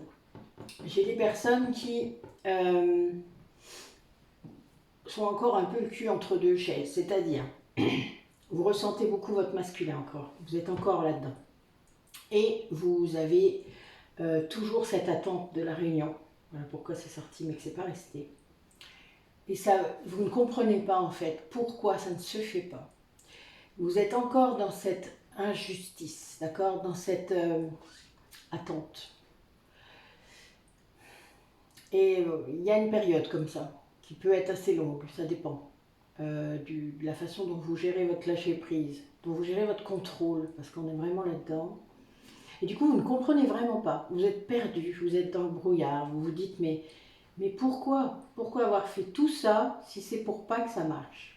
J'ai des personnes qui sont encore un peu le cul entre deux chaises. C'est-à-dire, vous ressentez beaucoup votre masculin encore. Vous êtes encore là-dedans. Et vous avez toujours cette attente de la réunion. Voilà pourquoi c'est sorti, mais que c'est pas resté. Et ça, vous ne comprenez pas en fait pourquoi ça ne se fait pas. Vous êtes encore dans cette injustice, d'accord, dans cette attente. Et il y a une période comme ça, qui peut être assez longue, ça dépend de la façon dont vous gérez votre lâcher-prise, dont vous gérez votre contrôle, parce qu'on est vraiment là-dedans. Et du coup, vous ne comprenez vraiment pas, vous êtes perdu, vous êtes dans le brouillard, vous vous dites, mais pourquoi avoir fait tout ça si c'est pour pas que ça marche?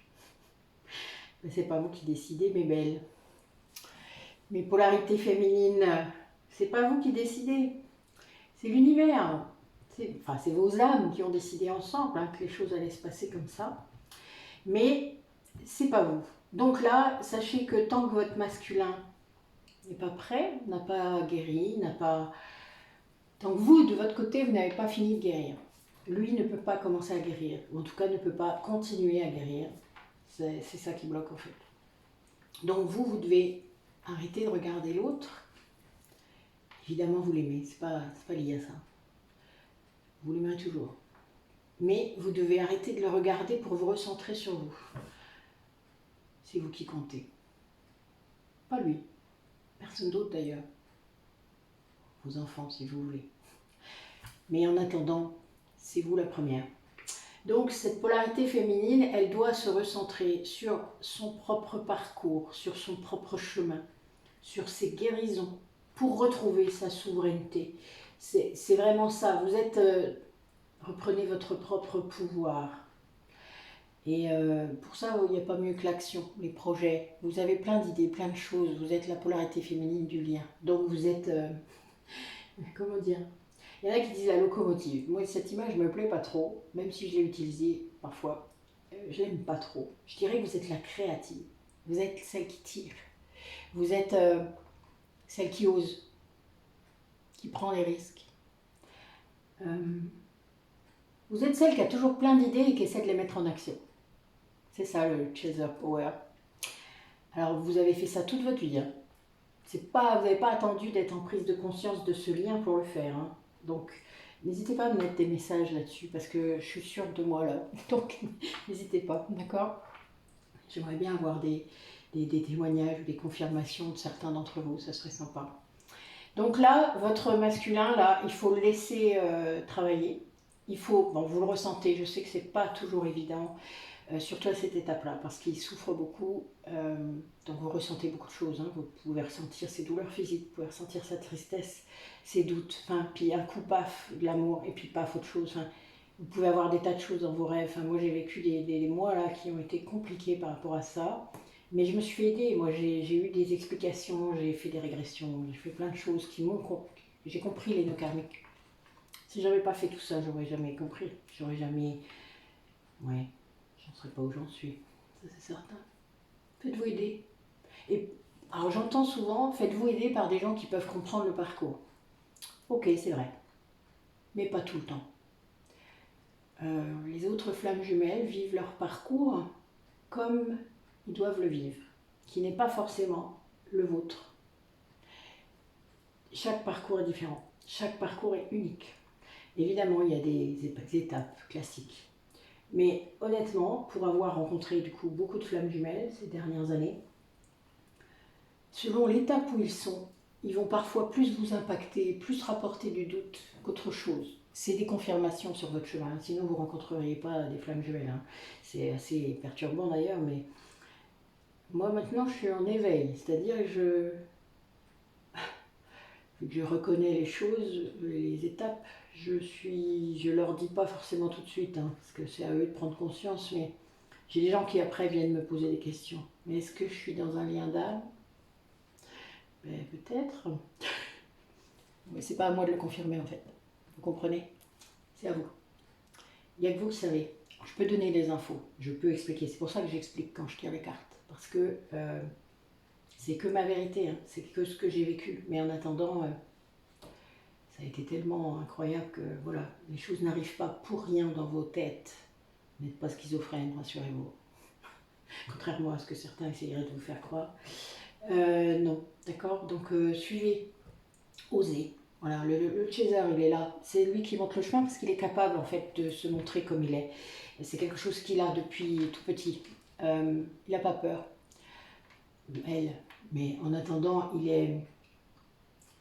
C'est pas vous qui décidez, mes belles. Mes polarités féminines, c'est pas vous qui décidez, c'est l'univers. C'est vos âmes qui ont décidé ensemble que les choses allaient se passer comme ça. Mais c'est pas vous. Donc là, sachez que tant que votre masculin n'est pas prêt, n'a pas guéri, tant que vous, de votre côté, vous n'avez pas fini de guérir, lui ne peut pas commencer à guérir, ou en tout cas ne peut pas continuer à guérir. C'est ça qui bloque en fait. Donc vous devez arrêter de regarder l'autre. Évidemment, vous l'aimez, c'est pas lié à ça. Vous l'aimerez toujours. Mais vous devez arrêter de le regarder pour vous recentrer sur vous. C'est vous qui comptez. Pas lui. Personne d'autre d'ailleurs. Vos enfants, si vous voulez. Mais en attendant, c'est vous la première. Donc cette polarité féminine, elle doit se recentrer sur son propre parcours, sur son propre chemin, sur ses guérisons, pour retrouver sa souveraineté. C'est vraiment ça. Vous êtes... reprenez votre propre pouvoir. Et pour ça, il n'y a pas mieux que l'action, les projets. Vous avez plein d'idées, plein de choses. Vous êtes la polarité féminine du lien. Donc vous êtes... comment dire? Il y en a qui disent la locomotive. Moi, cette image ne me plaît pas trop, même si je l'ai utilisée parfois. Je l'aime pas trop. Je dirais que vous êtes la créative. Vous êtes celle qui tire. Vous êtes celle qui ose, qui prend les risques. Vous êtes celle qui a toujours plein d'idées et qui essaie de les mettre en action. C'est ça le chaser power. Alors vous avez fait ça toute votre vie. Hein. Vous n'avez pas attendu d'être en prise de conscience de ce lien pour le faire. Hein. Donc n'hésitez pas à me mettre des messages là-dessus parce que je suis sûre de moi là. Donc n'hésitez pas, d'accord? J'aimerais bien avoir des témoignages ou des confirmations de certains d'entre vous, ça serait sympa. Donc là, votre masculin, là, il faut le laisser travailler. Il faut, bon, vous le ressentez, je sais que c'est pas toujours évident, surtout à cette étape-là, parce qu'il souffre beaucoup, donc vous ressentez beaucoup de choses, hein, vous pouvez ressentir ses douleurs physiques, vous pouvez ressentir sa tristesse, ses doutes, enfin, puis un coup, paf, de l'amour, et puis paf, autre chose, enfin, Vous pouvez avoir des tas de choses dans vos rêves. Enfin, moi, j'ai vécu des mois là qui ont été compliqués par rapport à ça. Mais je me suis fait aider. Moi, j'ai eu des explications, j'ai fait des régressions, j'ai fait plein de choses qui m'ont... J'ai compris les nœuds karmiques. Si j'avais pas fait tout ça, j'aurais jamais compris. J'aurais jamais... Ouais, j'en serais pas où j'en suis. Ça, c'est certain. Faites-vous aider. Et alors, j'entends souvent, faites-vous aider par des gens qui peuvent comprendre le parcours. Ok, c'est vrai. Mais pas tout le temps. Les autres flammes jumelles vivent leur parcours comme ils doivent le vivre, qui n'est pas forcément le vôtre. Chaque parcours est différent, chaque parcours est unique. Évidemment, il y a des étapes classiques. Mais honnêtement, pour avoir rencontré du coup beaucoup de flammes jumelles ces dernières années, selon l'étape où ils vont parfois plus vous impacter, plus rapporter du doute qu'autre chose. C'est des confirmations sur votre chemin, sinon vous ne rencontreriez pas des flammes jumelles. Hein. C'est assez perturbant d'ailleurs, mais moi maintenant je suis en éveil, c'est-à-dire que je reconnais les choses, les étapes, je leur dis pas forcément tout de suite, hein, parce que c'est à eux de prendre conscience, mais j'ai des gens qui après viennent me poser des questions. Mais est-ce que je suis dans un lien d'âme? Ben, peut-être. Mais c'est pas à moi de le confirmer en fait. Vous comprenez? C'est à vous. Il n'y a que vous qui savez. Je peux donner des infos, je peux expliquer. C'est pour ça que j'explique quand je tire les cartes. Parce que c'est que ma vérité, hein. C'est que ce que j'ai vécu. Mais en attendant, ça a été tellement incroyable que voilà, les choses n'arrivent pas pour rien dans vos têtes. Vous n'êtes pas schizophrène, rassurez-vous. Contrairement à ce que certains essayeraient de vous faire croire. Non, d'accord? Donc suivez, osez. Voilà, le chaser, il est là. C'est lui qui montre le chemin parce qu'il est capable en fait de se montrer comme il est. C'est quelque chose qu'il a depuis tout petit. Il n'a pas peur. Elle. Mais en attendant, il est...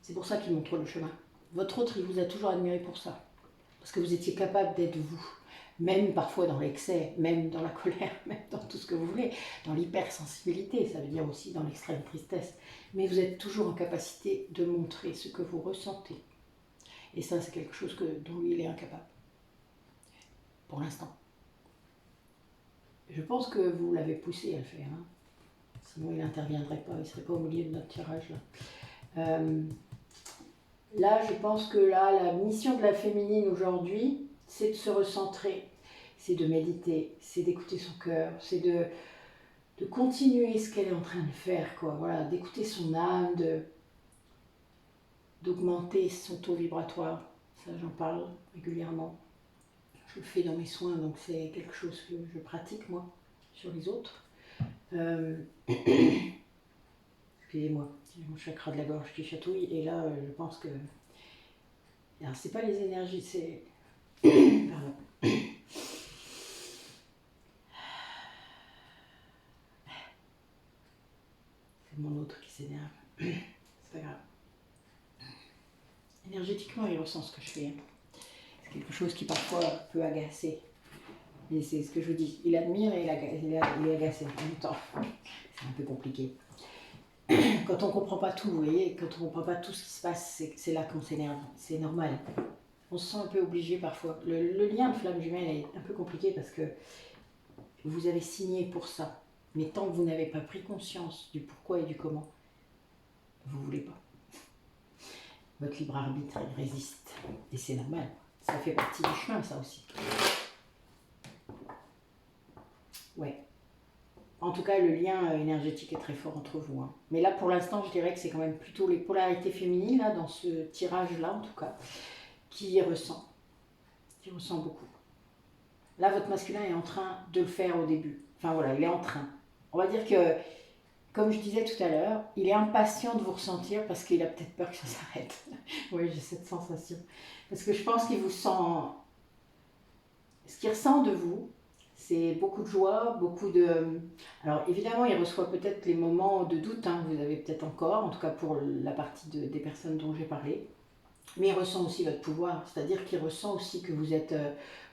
C'est pour ça qu'il montre le chemin. Votre autre, il vous a toujours admiré pour ça. Parce que vous étiez capable d'être vous. Même parfois dans l'excès, même dans la colère, même dans tout ce que vous voulez. Dans l'hypersensibilité, ça veut dire aussi dans l'extrême tristesse. Mais vous êtes toujours en capacité de montrer ce que vous ressentez. Et ça, c'est quelque chose dont lui, il est incapable. Pour l'instant. Je pense que vous l'avez poussé à le faire. Hein. Sinon, il n'interviendrait pas. Il ne serait pas au milieu de notre tirage. Là, je pense que là, la mission de la féminine aujourd'hui, c'est de se recentrer. C'est de méditer. C'est d'écouter son cœur. C'est de continuer ce qu'elle est en train de faire. Quoi. Voilà, d'écouter son âme, d'augmenter son taux vibratoire. Ça, j'en parle régulièrement. Je le fais dans mes soins, donc c'est quelque chose que je pratique, moi, sur les autres. Excusez-moi, j'ai mon chakra de la gorge qui chatouille, et là, je pense que... Alors, c'est pas les énergies, c'est... Pardon. C'est mon autre qui s'énerve. C'est pas grave. Énergétiquement, il ressent ce que je fais. Hein. C'est quelque chose qui parfois peut agacer. Et c'est ce que je vous dis. Il admire et il est agacé en même temps. C'est un peu compliqué. Quand on ne comprend pas tout, vous voyez, quand on ne comprend pas tout ce qui se passe, c'est là qu'on s'énerve. C'est normal. On se sent un peu obligé parfois. Le lien de flamme jumelle est un peu compliqué parce que vous avez signé pour ça. Mais tant que vous n'avez pas pris conscience du pourquoi et du comment, vous ne voulez pas. Votre libre arbitre, il résiste. Et c'est normal. Ça fait partie du chemin, ça aussi. Ouais. En tout cas, le lien énergétique est très fort entre vous. Hein. Mais là, pour l'instant, je dirais que c'est quand même plutôt les polarités féminines, là, dans ce tirage-là, en tout cas, qui ressent beaucoup. Là, votre masculin est en train de le faire au début. Enfin, voilà, il est en train. On va dire que, comme je disais tout à l'heure, il est impatient de vous ressentir parce qu'il a peut-être peur que ça s'arrête. Oui, j'ai cette sensation. Parce que je pense qu'il vous sent... Ce qu'il ressent de vous, c'est beaucoup de joie, beaucoup de... Alors évidemment, il reçoit peut-être les moments de doute, hein, vous avez peut-être encore, en tout cas pour la partie des personnes dont j'ai parlé. Mais il ressent aussi votre pouvoir, c'est-à-dire qu'il ressent aussi que vous êtes,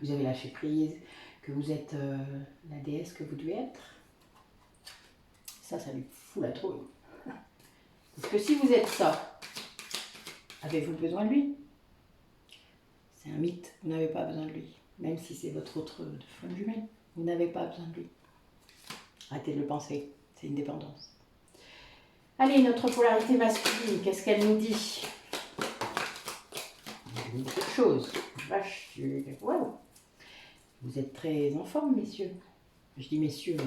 vous avez lâché prise, que vous êtes la déesse que vous devez être. Ça lui fout la trouille. Parce que si vous êtes ça, avez-vous besoin de lui? C'est un mythe, vous n'avez pas besoin de lui. même si c'est votre autre flamme jumelle. Vous n'avez pas besoin de lui. Arrêtez de le penser, c'est une dépendance. Allez, notre polarité masculine, qu'est-ce qu'elle nous dit? Elle nous dit quelque chose. Vache, wow. Vous êtes très en forme, messieurs. Je dis messieurs,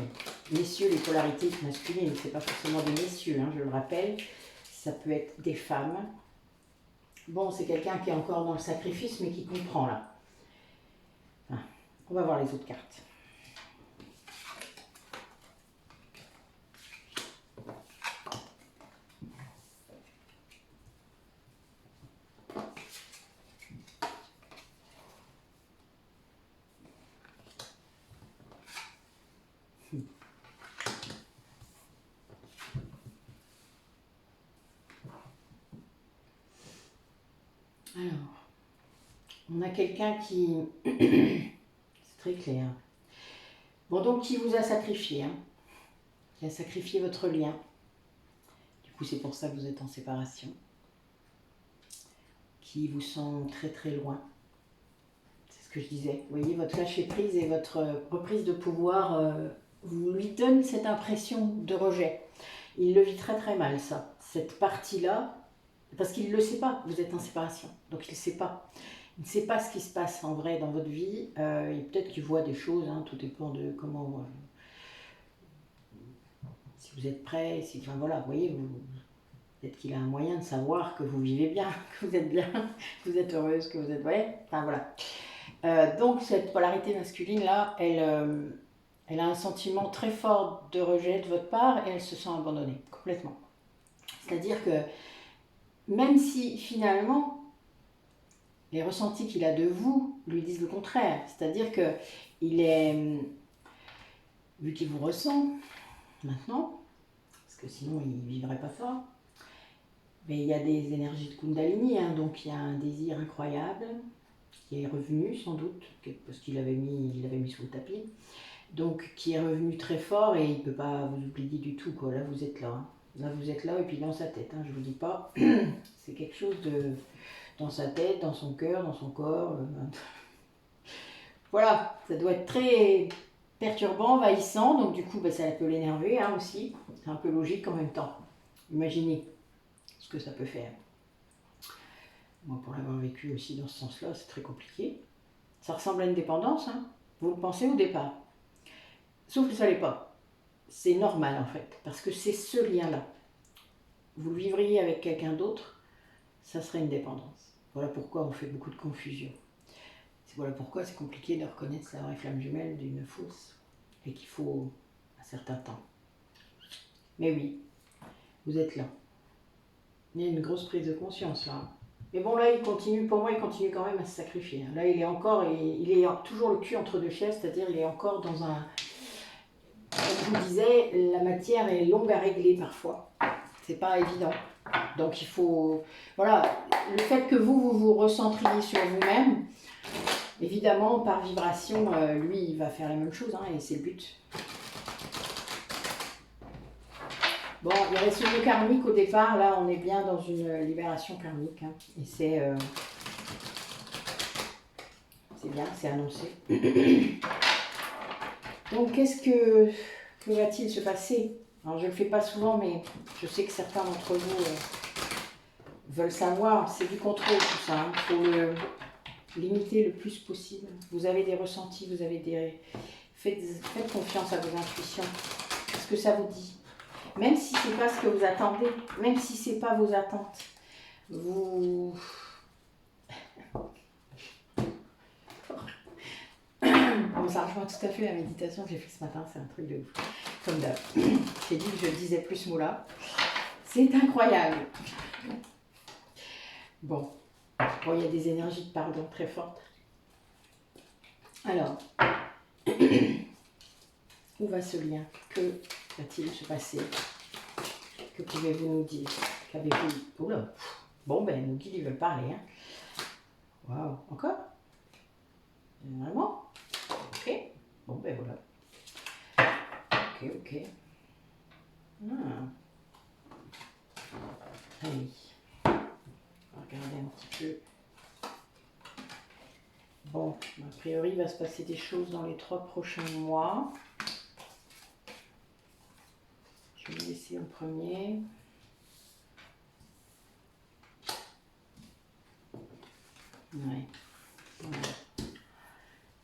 mais messieurs, les polarités masculines, c'est pas forcément des messieurs, hein, je le rappelle. Ça peut être des femmes. Bon, c'est quelqu'un qui est encore dans le sacrifice, mais qui comprend là. Enfin, on va voir les autres cartes. Alors, on a quelqu'un qui... c'est très clair. Bon, donc, qui vous a sacrifié, hein, qui a sacrifié votre lien. Du coup, c'est pour ça que vous êtes en séparation. Qui vous sent très très loin. C'est ce que je disais. Vous voyez, votre lâcher prise et votre reprise de pouvoir vous lui donne cette impression de rejet. Il le vit très très mal, ça. Cette partie-là, parce qu'il ne le sait pas, vous êtes en séparation. Donc il ne sait pas. Il ne sait pas ce qui se passe en vrai dans votre vie. Et peut-être qu'il voit des choses, hein, tout dépend de comment... si vous êtes prêt, si, enfin voilà, vous voyez, peut-être qu'il a un moyen de savoir que vous vivez bien, que vous êtes bien, que vous êtes heureuse, que vous êtes... Ouais, enfin voilà. Donc cette polarité masculine-là, elle a un sentiment très fort de rejet de votre part et elle se sent abandonnée, complètement. C'est-à-dire que même si finalement les ressentis qu'il a de vous lui disent le contraire, c'est-à-dire que il est, vu qu'il vous ressent maintenant, parce que sinon il ne vivrait pas fort, mais il y a des énergies de Kundalini, hein, donc il y a un désir incroyable qui est revenu sans doute, parce qu'il l'avait mis sous le tapis, donc qui est revenu très fort et il ne peut pas vous oublier du tout, quoi. Là vous êtes là, hein. Là vous êtes là et puis dans sa tête, hein, je ne vous dis pas, c'est quelque chose de... dans sa tête, dans son cœur, dans son corps. Voilà, ça doit être très perturbant, envahissant, donc du coup ça peut l'énerver, hein, aussi. C'est un peu logique en même temps. Imaginez ce que ça peut faire. Moi, pour l'avoir vécu aussi dans ce sens-là, c'est très compliqué. Ça ressemble à une dépendance, hein. Vous le pensez au départ. Sauf que ça l'est pas. C'est normal en fait, parce que c'est ce lien-là. Vous le vivriez avec quelqu'un d'autre, ça serait une dépendance. Voilà pourquoi on fait beaucoup de confusion. Voilà pourquoi c'est compliqué de reconnaître sa vraie flamme jumelle d'une fausse. Et qu'il faut un certain temps. Mais oui, vous êtes là. Il y a une grosse prise de conscience là. Mais bon là, il continue, pour moi, il continue quand même à se sacrifier. Là, il est toujours le cul entre deux chaises, c'est-à-dire il est encore dans un... Comme je vous disais, la matière est longue à régler parfois. C'est pas évident. Donc il faut... Voilà, le fait que vous recentriez sur vous-même, évidemment, par vibration, lui, il va faire la même chose, hein, et c'est le but. Bon, il reste le karmique au départ. Là, on est bien dans une libération karmique, hein, et c'est bien, c'est annoncé. Donc, que va-t-il se passer? Alors, je ne le fais pas souvent, mais je sais que certains d'entre vous veulent savoir. C'est du contrôle, tout ça. Il faut le limiter le plus possible. Vous avez des ressentis, vous avez des... Faites confiance à vos intuitions, à ce que ça vous dit. Même si ce n'est pas ce que vous attendez, même si ce n'est pas vos attentes, vous... Bon, ça rejoint tout à fait la méditation que j'ai fait ce matin, c'est un truc de ouf. Comme d'hab. J'ai dit que je disais plus ce mot-là. C'est incroyable. Bon, il y a des énergies de pardon très fortes. Alors, où va ce lien? Que va-t-il se passer? Que pouvez-vous nous dire? Qu'avez-vous... Oh là. Bon, ben, nos guides, ils veulent parler. Hein. Waouh, encore? Vraiment? Ok. Bon, ben voilà. Ok. Ah. Allez. On va regarder un petit peu. Bon, a priori, il va se passer des choses dans les 3 prochains mois. Je vais le laisser en premier. Ouais. Ouais.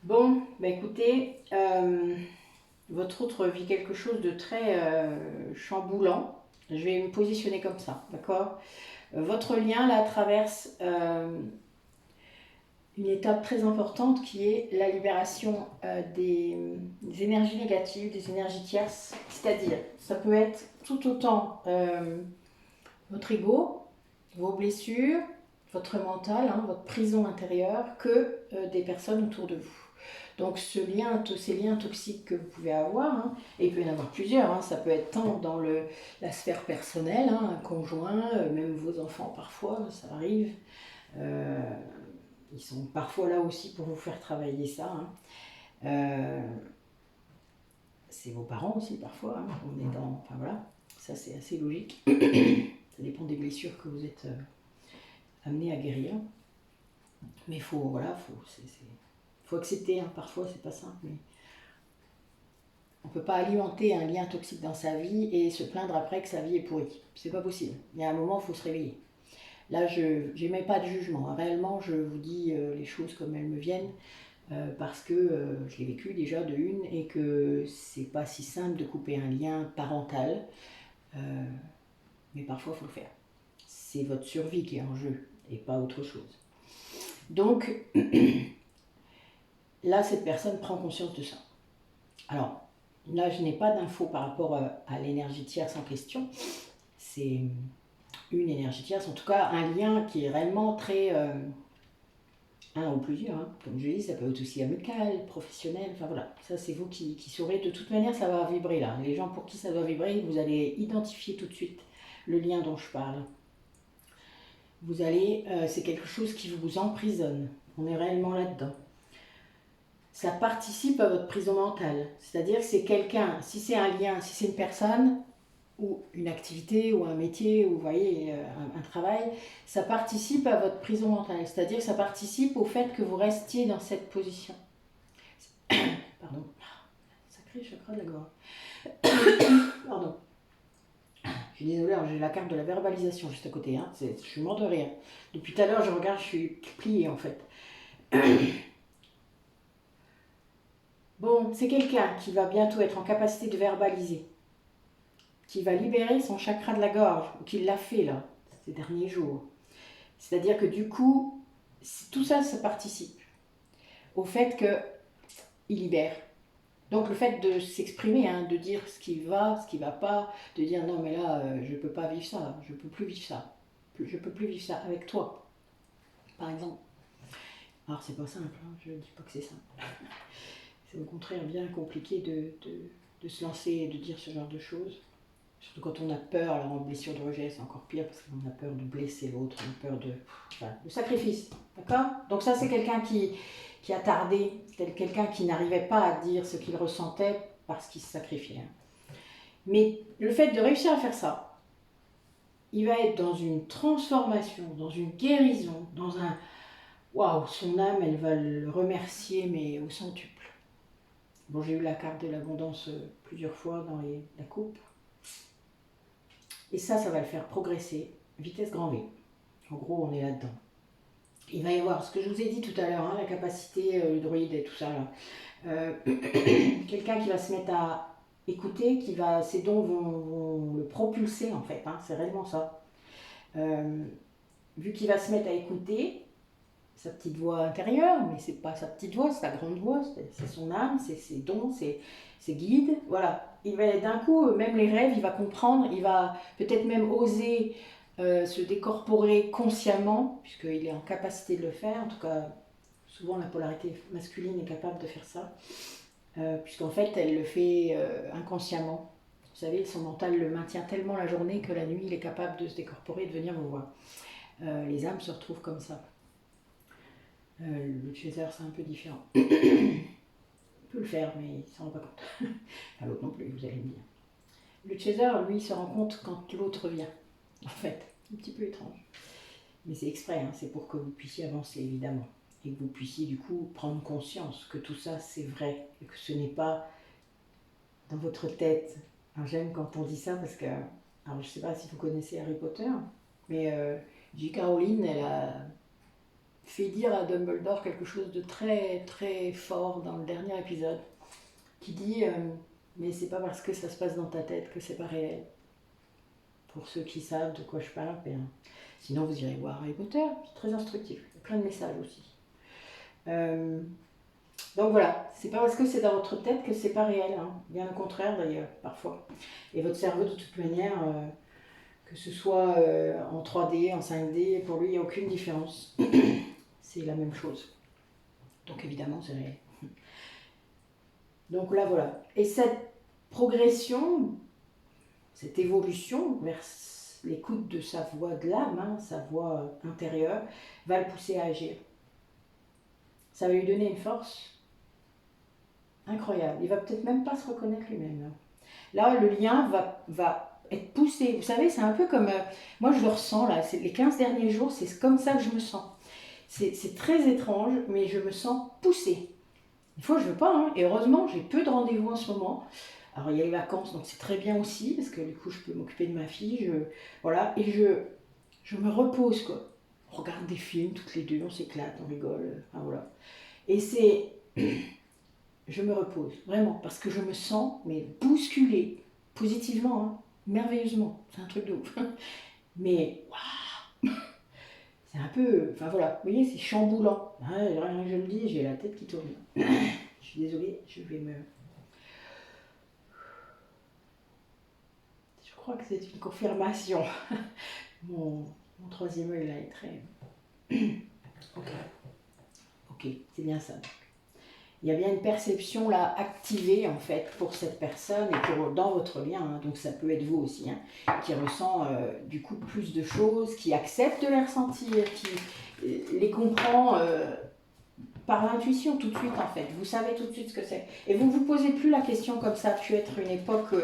Bon, bah écoutez, votre autre vit quelque chose de très chamboulant. Je vais me positionner comme ça, d'accord? Votre lien là traverse une étape très importante qui est la libération des énergies négatives, des énergies tierces. C'est-à-dire, ça peut être tout autant votre ego, vos blessures, votre mental, hein, votre prison intérieure, que des personnes autour de vous. Donc ces liens toxiques que vous pouvez avoir, hein, et il peut y en avoir plusieurs, hein, ça peut être tant dans la sphère personnelle, hein, un conjoint, même vos enfants parfois, ça arrive. Ils sont parfois là aussi pour vous faire travailler ça. Hein. C'est vos parents aussi parfois, hein. On est dans, enfin voilà, ça c'est assez logique. Ça dépend des blessures que vous êtes amené à guérir. Mais il faut, voilà, faut accepter, hein. Parfois c'est pas simple, mais on ne peut pas alimenter un lien toxique dans sa vie et se plaindre après que sa vie est pourrie. C'est pas possible. Il y a un moment, il faut se réveiller. Là, je n'émets pas de jugement. Réellement, je vous dis les choses comme elles me viennent parce que je l'ai vécu déjà de une et que c'est pas si simple de couper un lien parental. Mais parfois, il faut le faire. C'est votre survie qui est en jeu et pas autre chose. Donc, là, cette personne prend conscience de ça. Alors, là, je n'ai pas d'infos par rapport à l'énergie tierce en question. C'est une énergie tierce, en tout cas un lien qui est réellement très... un ou plusieurs, hein. Comme je dis, ça peut être aussi amical, professionnel, enfin voilà. Ça, c'est vous qui saurez. De toute manière, ça va vibrer là. Les gens pour qui ça doit vibrer, vous allez identifier tout de suite le lien dont je parle. Vous allez... c'est quelque chose qui vous emprisonne. On est réellement là-dedans. Ça participe à votre prison mentale. C'est-à-dire que c'est quelqu'un, si c'est un lien, si c'est une personne, ou une activité, ou un métier, ou vous voyez, un travail, ça participe à votre prison mentale. C'est-à-dire que ça participe au fait que vous restiez dans cette position. Pardon. Sacré chakra de la gorge. Pardon. Je suis désolée, j'ai la carte de la verbalisation juste à côté. Hein. Je suis mort de rire. Depuis tout à l'heure, je regarde, je suis pliée en fait. Bon, c'est quelqu'un qui va bientôt être en capacité de verbaliser, qui va libérer son chakra de la gorge, ou qui l'a fait là, ces derniers jours. C'est-à-dire que du coup, tout ça, ça participe au fait qu'il libère. Donc le fait de s'exprimer, hein, de dire ce qui va pas, de dire non mais là, je peux pas vivre ça, je peux plus vivre ça, je peux plus vivre ça avec toi, par exemple. Alors c'est pas simple, hein, je dis pas que c'est simple. C'est au contraire bien compliqué de se lancer et de dire ce genre de choses. Surtout quand on a peur, alors en blessure de rejet, c'est encore pire parce qu'on a peur de blesser l'autre, on a peur de sacrifice. D'accord? Donc ça, c'est quelqu'un qui a tardé, c'est quelqu'un qui n'arrivait pas à dire ce qu'il ressentait parce qu'il se sacrifiait. Mais le fait de réussir à faire ça, il va être dans une transformation, dans une guérison, dans un... Waouh, son âme, elle va le remercier, mais au centuple. Bon, j'ai eu la carte de l'abondance plusieurs fois dans la coupe. Et ça va le faire progresser, vitesse grand V. En gros, on est là-dedans. Il va y avoir, ce que je vous ai dit tout à l'heure, hein, la capacité, le druide et tout ça, là. Quelqu'un qui va se mettre à écouter, ses dons vont le propulser en fait, hein, c'est réellement ça. Vu qu'il va se mettre à écouter, sa petite voix intérieure, mais c'est pas sa petite voix, c'est sa grande voix, c'est son âme, c'est ses dons, ses guides, voilà. Il va d'un coup, même les rêves, il va comprendre, il va peut-être même oser se décorporer consciemment, puisqu'il est en capacité de le faire, en tout cas, souvent la polarité masculine est capable de faire ça, puisqu'en fait, elle le fait inconsciemment. Vous savez, son mental le maintient tellement la journée que la nuit, il est capable de se décorporer et de venir vous voir. Les âmes se retrouvent comme ça. Le chaser, c'est un peu différent. Il peut le faire, mais il ne s'en rend pas compte. Enfin, l'autre non plus, vous allez me dire. Le chaser, lui, il se rend compte quand l'autre vient. En fait, un petit peu étrange. Mais c'est exprès, hein, c'est pour que vous puissiez avancer, évidemment. et que vous puissiez du coup prendre conscience que tout ça c'est vrai et que ce n'est pas dans votre tête. Alors j'aime quand on dit ça parce que, alors je sais pas si vous connaissez Harry Potter, mais J.K. Rowling, elle a fait dire à Dumbledore quelque chose de très très fort dans le dernier épisode, qui dit mais c'est pas parce que ça se passe dans ta tête que c'est pas réel. Pour ceux qui savent de quoi je parle, bien. Sinon vous irez voir Harry Potter, c'est très instructif, il y a plein de messages aussi. Donc voilà, c'est pas parce que c'est dans votre tête que c'est pas réel, hein. Bien au contraire d'ailleurs, parfois. Et votre cerveau de toute manière, que ce soit en 3D, en 5D, pour lui il n'y a aucune différence. C'est la même chose. Donc évidemment c'est réel. Donc là voilà. Et cette progression, cette évolution vers l'écoute de sa voix de l'âme, hein, sa voix intérieure, va le pousser à agir. Ça va lui donner une force incroyable. Il va peut-être même pas se reconnaître lui-même. Là, le lien va être poussé. Vous savez, c'est un peu comme... moi, je le ressens, là. Les 15 derniers jours, c'est comme ça que je me sens. C'est très étrange, mais je me sens poussée. Des fois, je veux pas, hein. Et heureusement, j'ai peu de rendez-vous en ce moment. Alors, il y a les vacances, donc c'est très bien aussi, parce que du coup, je peux m'occuper de ma fille. Voilà, et je me repose, quoi. On regarde des films toutes les deux, on s'éclate, on rigole. Enfin, voilà. Et c'est... je me repose, vraiment, parce que je me sens, mais bousculée, positivement, hein, merveilleusement. C'est un truc de ouf. Mais, waouh, c'est un peu, enfin voilà, vous voyez, c'est chamboulant. Hein, rien que je le dis, j'ai la tête qui tourne. Je suis désolée, je vais me... Je crois que c'est une confirmation. Mon troisième œil là est très... Ok, c'est bien ça. Il y a bien une perception là activée en fait pour cette personne et pour, dans votre lien, hein, donc ça peut être vous aussi, hein, qui ressent du coup plus de choses, qui accepte de les ressentir, qui les comprend par l'intuition tout de suite en fait. Vous savez tout de suite ce que c'est. Et vous ne vous posez plus la question comme ça a pu être une époque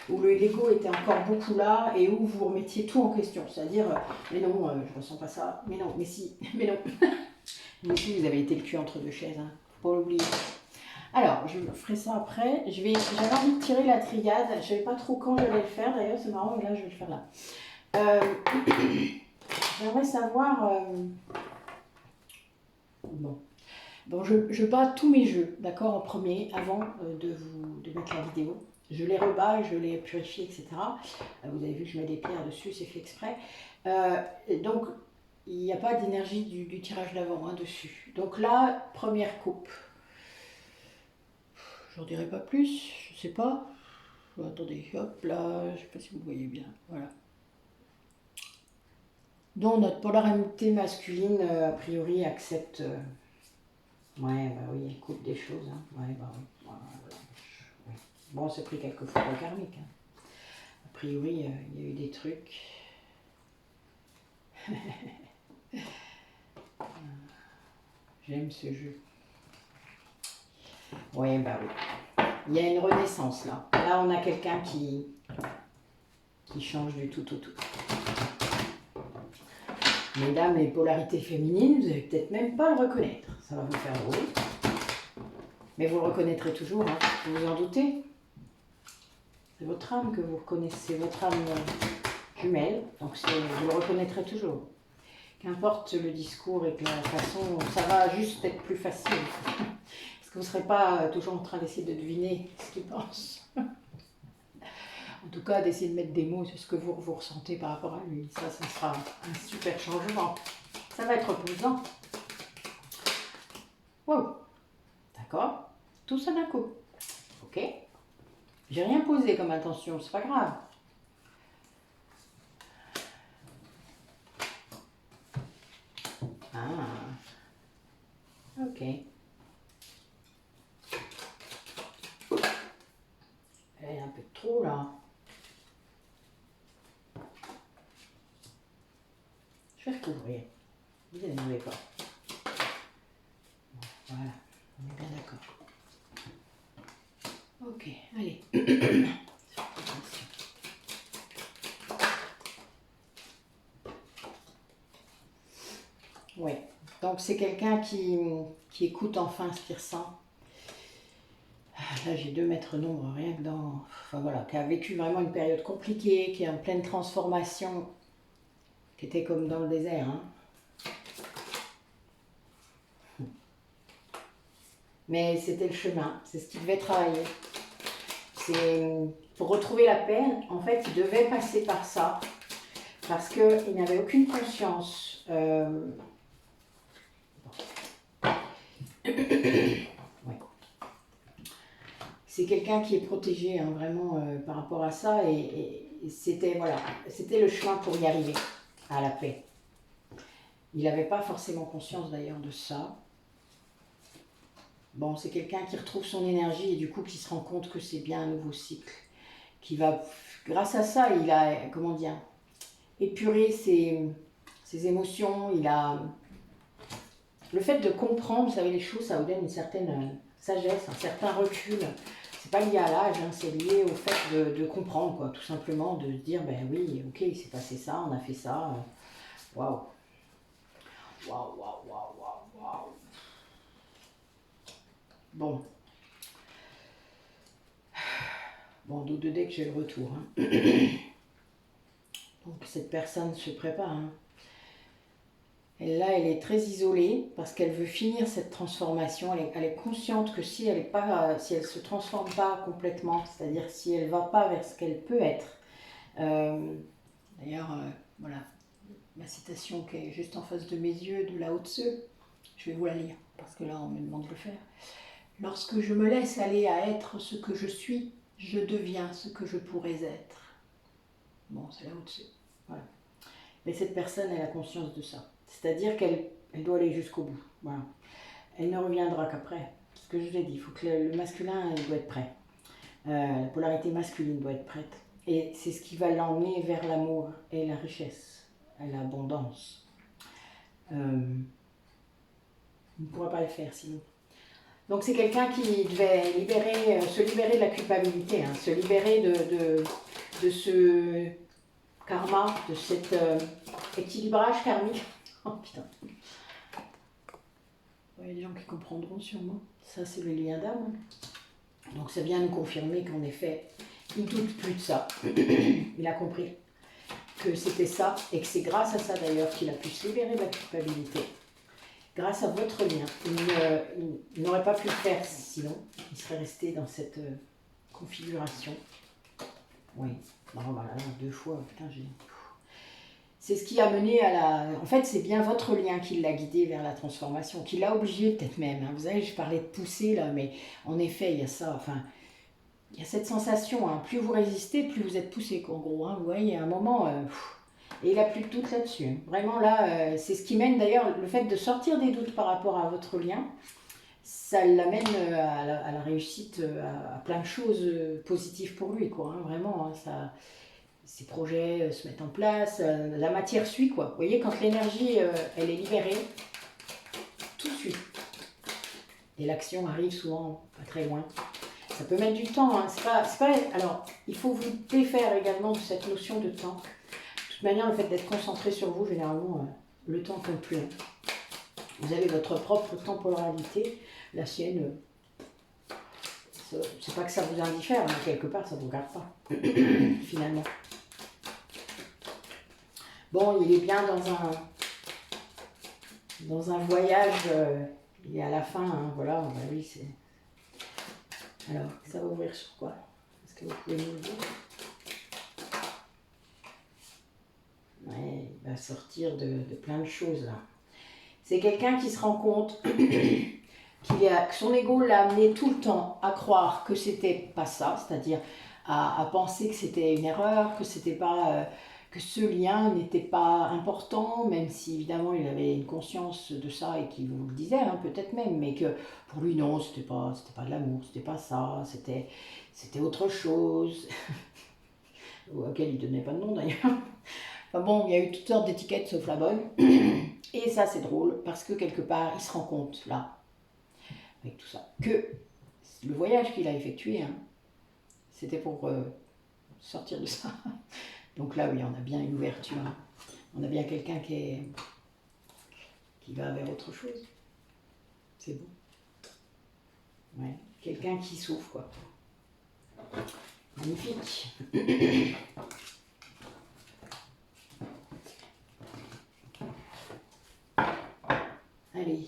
où l'ego était encore beaucoup là et où vous remettiez tout en question. C'est-à-dire, mais non, je ressens pas ça, mais non, mais si, mais non. Vous aussi, vous avez été le cul entre deux chaises, hein. Faut pas l'oublier. Alors, je ferai ça après. J'avais envie de tirer la triade. Je ne savais pas trop quand j'allais le faire. D'ailleurs, c'est marrant, mais là, je vais le faire là. J'aimerais savoir... Bon, je bats tous mes jeux, d'accord, en premier, avant de mettre la vidéo. Je les rebats, je les purifie, etc. Vous avez vu que je mets des pierres dessus, c'est fait exprès. Donc, il n'y a pas d'énergie du tirage d'avant, hein, dessus. Donc là, première coupe. J'en dirai pas plus, je sais pas. Attendez, hop là, je sais pas si vous voyez bien. Voilà. Donc notre polarité masculine, a priori, accepte. Ouais, bah oui, elle coupe des choses. Hein. Ouais, bah oui. Voilà. Ouais. Bon, c'est pris quelques fois au karmique. Hein. A priori, il y a eu des trucs. J'aime ce jeu. Ouais, bah oui. Il y a une renaissance là. Là, on a quelqu'un qui change du tout au tout. Mesdames, les polarités féminines, vous n'allez peut-être même pas le reconnaître. Ça va vous faire drôle. Mais vous le reconnaîtrez toujours, hein. Vous vous en doutez. C'est votre âme que vous reconnaissez, votre âme jumelle. Donc vous le reconnaîtrez toujours. Qu'importe le discours et que la façon, ça va juste être plus facile. Parce que vous ne serez pas toujours en train d'essayer de deviner ce qu'il pense. En tout cas, d'essayer de mettre des mots sur ce que vous ressentez par rapport à lui. Ça sera un super changement. Ça va être reposant. Wow. D'accord. Tout ça d'un coup. Ok. J'ai rien posé comme intention, c'est pas grave. Ah. Ok. Elle est un peu trop là. Je vais recouvrir. Vous n'aimez pas. Voilà, on est bien d'accord. Ok, allez. Ouais, donc Donc c'est quelqu'un qui écoute enfin ce qu'il ressent. Là j'ai 2 maîtres d'ombre, rien que dans... Enfin voilà, qui a vécu vraiment une période compliquée, qui est en pleine transformation, qui était comme dans le désert. Hein. Mais c'était le chemin, c'est ce qu'il devait travailler. Pour retrouver la paix, en fait, il devait passer par ça, parce qu'il n'avait aucune conscience. Ouais. C'est quelqu'un qui est protégé, hein, vraiment, par rapport à ça, et c'était voilà, c'était le chemin pour y arriver, à la paix. Il n'avait pas forcément conscience d'ailleurs de ça. Bon, c'est quelqu'un qui retrouve son énergie et du coup qui se rend compte que c'est bien un nouveau cycle. Qui va, grâce à ça, il a, comment dire, épuré ses émotions. Il a le fait de comprendre, vous savez, les choses, ça vous donne une certaine sagesse, un certain recul. C'est pas lié à l'âge, hein, c'est lié au fait de comprendre, quoi, tout simplement, de se dire, ben oui, ok, il s'est passé ça, on a fait ça. Waouh, waouh, waouh, waouh, waouh, waouh. Bon. Bon, dos de deck, j'ai le retour. Hein. Donc cette personne se prépare. Hein. Et là, elle est très isolée parce qu'elle veut finir cette transformation. Elle est consciente que si elle ne se transforme pas complètement, c'est-à-dire si elle ne va pas vers ce qu'elle peut être. D'ailleurs, voilà, ma citation qui est juste en face de mes yeux de Lao Tse, je vais vous la lire parce que là, on me demande de le faire. Lorsque je me laisse aller à être ce que je suis, je deviens ce que je pourrais être. Bon, c'est Lao Tse. Voilà. Mais cette personne, elle a conscience de ça. C'est-à-dire qu'elle doit aller jusqu'au bout. Voilà. Elle ne reviendra qu'après. Ce que je vous ai dit, il faut que le masculin il doit être prêt. La polarité masculine doit être prête. Et c'est ce qui va l'emmener vers l'amour et la richesse, et l'abondance. Il ne pourra pas le faire sinon. Donc c'est quelqu'un qui devait se libérer de la culpabilité, hein, se libérer de ce karma, de cet équilibrage karmique. Oh putain. Il y a des gens qui comprendront sûrement. Ça, c'est le lien d'âme. Donc ça vient nous confirmer qu'en effet, il ne doute plus de ça. Il a compris que c'était ça, et que c'est grâce à ça d'ailleurs qu'il a pu se libérer de la culpabilité. Grâce à votre lien. Il n'aurait pas pu le faire sinon. Il serait resté dans cette configuration. Oui, bon, voilà, 2 fois, putain, j'ai... C'est ce qui a mené à la... En fait, c'est bien votre lien qui l'a guidé vers la transformation, qui l'a obligé peut-être même. Hein. Vous savez, je parlais de pousser là, mais en effet, il y a ça. Enfin, il y a cette sensation. Hein. Plus vous résistez, plus vous êtes poussé. En gros, hein. Vous voyez, à un moment, et il n'a plus de doute là-dessus. Hein. Vraiment là, c'est ce qui mène d'ailleurs le fait de sortir des doutes par rapport à votre lien. Ça l'amène à la réussite, à plein de choses positives pour lui, quoi. Hein. Vraiment, hein, ça. Ses projets se mettent en place, la matière suit quoi. Vous voyez, quand l'énergie elle est libérée, tout suit. Et l'action arrive souvent pas très loin. Ça peut mettre du temps, hein. C'est pas... Alors, il faut vous défaire également de cette notion de temps. De toute manière, le fait d'être concentré sur vous, généralement, le temps ne compte plus. Hein. Vous avez votre propre temporalité, la sienne, c'est pas que ça vous indiffère, mais quelque part, ça ne vous regarde pas, finalement. Bon, il est bien dans un voyage, il est à la fin, hein, voilà, bah oui, c'est... Alors, ça va ouvrir sur quoi? Est-ce que vous pouvez nous dire? Ouais, il va sortir de plein de choses, là. C'est quelqu'un qui se rend compte que son ego l'a amené tout le temps à croire que c'était pas ça, c'est-à-dire à penser que c'était une erreur, que c'était pas... que ce lien n'était pas important, même si évidemment il avait une conscience de ça et qu'il vous le disait, hein, peut-être même, mais que pour lui non, c'était pas de l'amour, c'était pas ça, c'était autre chose, auquel il donnait pas de nom d'ailleurs. Enfin bon, il y a eu toutes sortes d'étiquettes sauf la bonne, et ça c'est drôle, parce que quelque part il se rend compte, là, avec tout ça, que le voyage qu'il a effectué, hein, c'était pour sortir de ça. Donc là, oui, on a bien une ouverture. On a bien quelqu'un qui qui va vers autre chose. C'est bon. Ouais, quelqu'un qui souffre, quoi. Magnifique. Allez,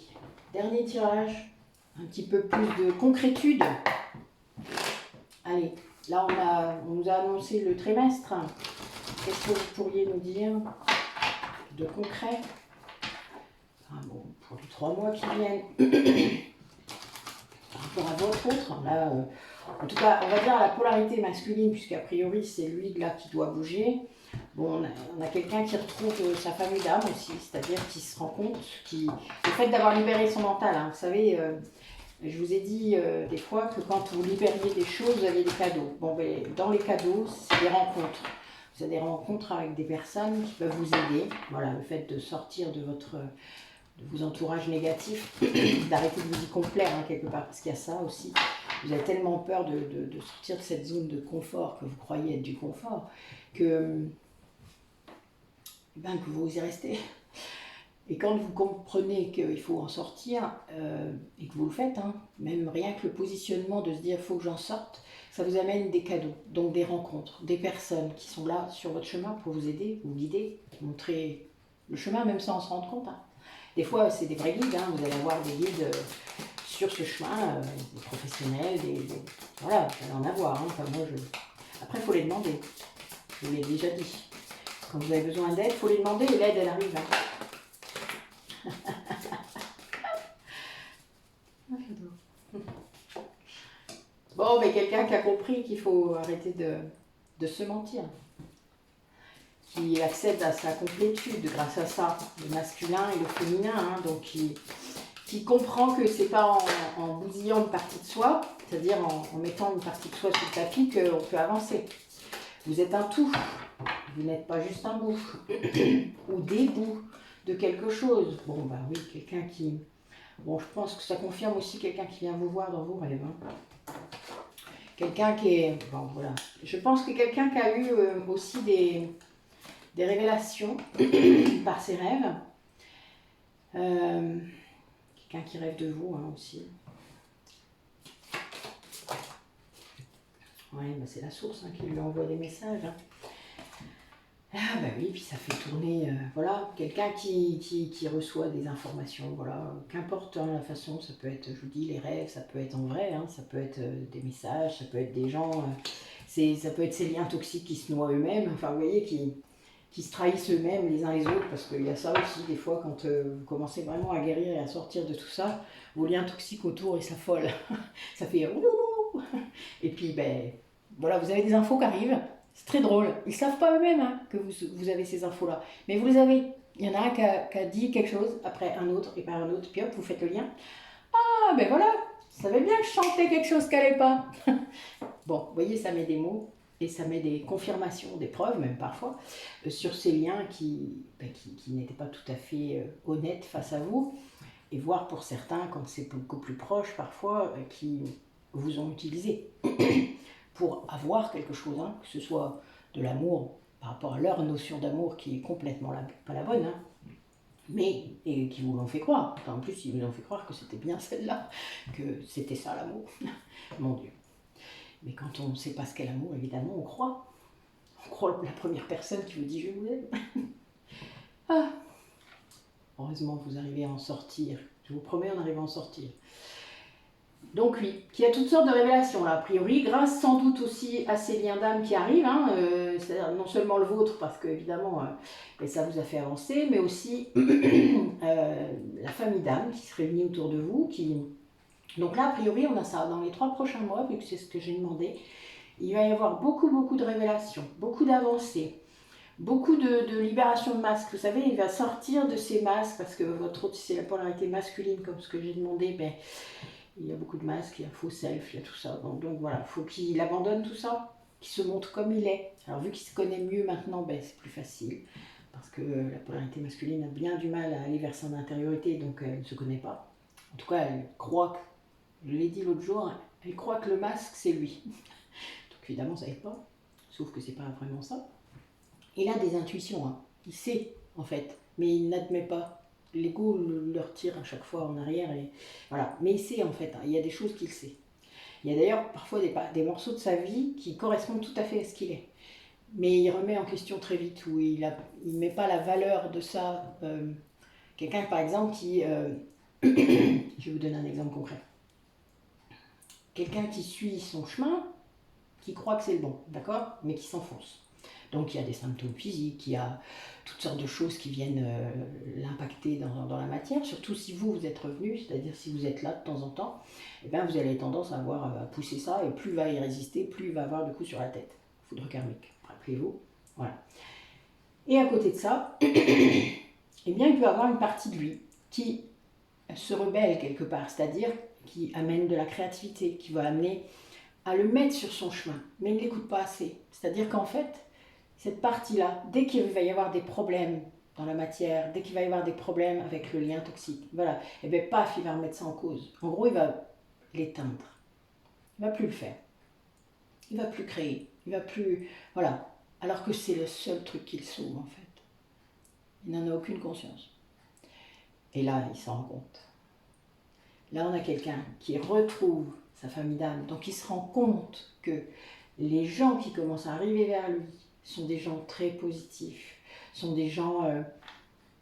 dernier tirage. Un petit peu plus de concrétude. Allez, là on nous a annoncé le trimestre. Qu'est-ce que vous pourriez nous dire de concret? Bon, pour les 3 mois qui viennent. Par rapport à votre autre, là, en tout cas, on va dire à la polarité masculine, puisqu'a priori c'est lui là qui doit bouger. Bon, on a quelqu'un qui retrouve sa famille d'âme aussi, c'est-à-dire qui se rend compte, le fait d'avoir libéré son mental, hein, vous savez, je vous ai dit des fois que quand vous libériez des choses, vous aviez des cadeaux. Bon, ben, dans les cadeaux, c'est des rencontres. Vous avez des rencontres avec des personnes qui peuvent vous aider. Voilà, le fait de sortir de vos entourages négatifs, d'arrêter de vous y complaire hein, quelque part, parce qu'il y a ça aussi. Vous avez tellement peur de sortir de cette zone de confort que vous croyez être du confort, que vous y restez. Et quand vous comprenez qu'il faut en sortir, et que vous le faites, hein, même rien que le positionnement de se dire « il faut que j'en sorte », ça vous amène des cadeaux, donc des rencontres, des personnes qui sont là sur votre chemin pour vous aider, vous guider, vous montrer le chemin même sans se rendre compte. Hein. Des fois, c'est des vrais guides, hein, vous allez avoir des guides sur ce chemin, des professionnels, voilà, vous allez en avoir. Hein, enfin, Après, il faut les demander, je vous l'ai déjà dit. Quand vous avez besoin d'aide, il faut les demander et l'aide, elle arrive. Hein. Bon, mais quelqu'un qui a compris qu'il faut arrêter de se mentir, qui accède à sa complétude grâce à ça, le masculin et le féminin, hein, donc qui comprend que c'est pas en bousillant une partie de soi, c'est-à-dire en mettant une partie de soi sur le tapis qu'on peut avancer. Vous êtes un tout, vous n'êtes pas juste un bout, ou des bouts de quelque chose. Bon, bah oui, quelqu'un qui... Bon, je pense que ça confirme aussi quelqu'un qui vient vous voir dans vos rêves. Hein. Quelqu'un qui est... Bon, voilà. Je pense que quelqu'un qui a eu aussi des révélations par ses rêves. Quelqu'un qui rêve de vous hein, aussi. Ouais, bah c'est la source hein, qui lui envoie des messages. Hein. Ah bah oui, puis ça fait tourner, voilà, quelqu'un qui reçoit des informations, voilà, qu'importe hein, la façon, ça peut être, je vous dis, les rêves, ça peut être en vrai, hein, ça peut être des messages, ça peut être des gens, ça peut être ces liens toxiques qui se noient eux-mêmes, enfin vous voyez, qui se trahissent eux-mêmes les uns les autres, parce qu'il y a ça aussi, des fois, quand vous commencez vraiment à guérir et à sortir de tout ça, vos liens toxiques autour, ils s'affolent, ça fait ouh, et puis, ben, voilà, vous avez des infos qui arrivent, c'est très drôle, ils ne savent pas eux-mêmes hein, que vous avez ces infos-là, mais vous les avez, il y en a un qui a dit quelque chose, après un autre, et par un autre, puis hop, vous faites le lien, ah, ben voilà, vous savez bien que je chantais quelque chose qui n'allait pas, bon, vous voyez, ça met des mots, et ça met des confirmations, des preuves même parfois, sur ces liens qui n'étaient pas tout à fait honnêtes face à vous, et voire pour certains, quand c'est beaucoup plus proche parfois, qui vous ont utilisé pour avoir quelque chose, hein, que ce soit de l'amour par rapport à leur notion d'amour qui est complètement pas la bonne, hein, mais et qui vous l'ont fait croire. Enfin, en plus, ils vous ont fait croire que c'était bien celle-là, que c'était ça l'amour. Mon Dieu. Mais quand on ne sait pas ce qu'est l'amour, évidemment, on croit. On croit la première personne qui vous dit « je vous aime ». Ah. Heureusement, vous arrivez à en sortir. Je vous promets, on arrive à en sortir. Donc oui, qui a toutes sortes de révélations, là, a priori, grâce sans doute aussi à ces liens d'âme qui arrivent, hein, c'est-à-dire non seulement le vôtre, parce que évidemment, ça vous a fait avancer, mais aussi la famille d'âme qui se réunit autour de vous, Donc là, a priori, on a ça dans les 3 prochains mois, vu que c'est ce que j'ai demandé. Il va y avoir beaucoup de révélations, beaucoup d'avancées, beaucoup de libération de masques. Vous savez, il va sortir de ces masques, parce que votre autre, c'est la polarité masculine, comme ce que j'ai demandé, ben, il y a beaucoup de masques, il y a faux self, il y a tout ça. Donc voilà, il faut qu'il abandonne tout ça, qu'il se montre comme il est. Alors vu qu'il se connaît mieux maintenant, ben, c'est plus facile, parce que la polarité masculine a bien du mal à aller vers son intériorité, donc elle ne se connaît pas. En tout cas, elle croit que... Je l'ai dit l'autre jour, elle croit que le masque, c'est lui. Donc évidemment, ça n'aide pas, sauf que c'est pas vraiment ça. Il a des intuitions, hein. Il sait, en fait, mais il n'admet pas l'ego leur tire à chaque fois en arrière. Et, voilà. Mais il sait en fait, hein, il y a des choses qu'il sait. Il y a d'ailleurs parfois des morceaux de sa vie qui correspondent tout à fait à ce qu'il est. Mais il remet en question très vite, où il ne met pas la valeur de ça. Quelqu'un par exemple qui... je vais vous donner un exemple concret. Quelqu'un qui suit son chemin, qui croit que c'est le bon, d'accord, mais qui s'enfonce. Donc il y a des symptômes physiques, il y a toutes sortes de choses qui viennent l'impacter dans la matière, surtout si vous êtes revenu, c'est-à-dire si vous êtes là de temps en temps, eh bien, vous avez tendance à pousser ça, et plus il va y résister, plus il va avoir de coups sur la tête. Foudre karmique, rappelez-vous. Voilà. Et à côté de ça, eh bien, il peut avoir une partie de lui qui se rebelle quelque part, c'est-à-dire qui amène de la créativité, qui va amener à le mettre sur son chemin, mais il ne l'écoute pas assez. C'est-à-dire qu'en fait, cette partie-là, dès qu'il va y avoir des problèmes dans la matière, dès qu'il va y avoir des problèmes avec le lien toxique, voilà, et bien paf, il va remettre ça en cause. En gros, il va l'éteindre. Il ne va plus le faire. Il ne va plus créer. Il ne va plus... Voilà. Alors que c'est le seul truc qu'il sauve, en fait. Il n'en a aucune conscience. Et là, il s'en rend compte. Là, on a quelqu'un qui retrouve sa famille d'âme. Donc, il se rend compte que les gens qui commencent à arriver vers lui sont des gens très positifs, sont des gens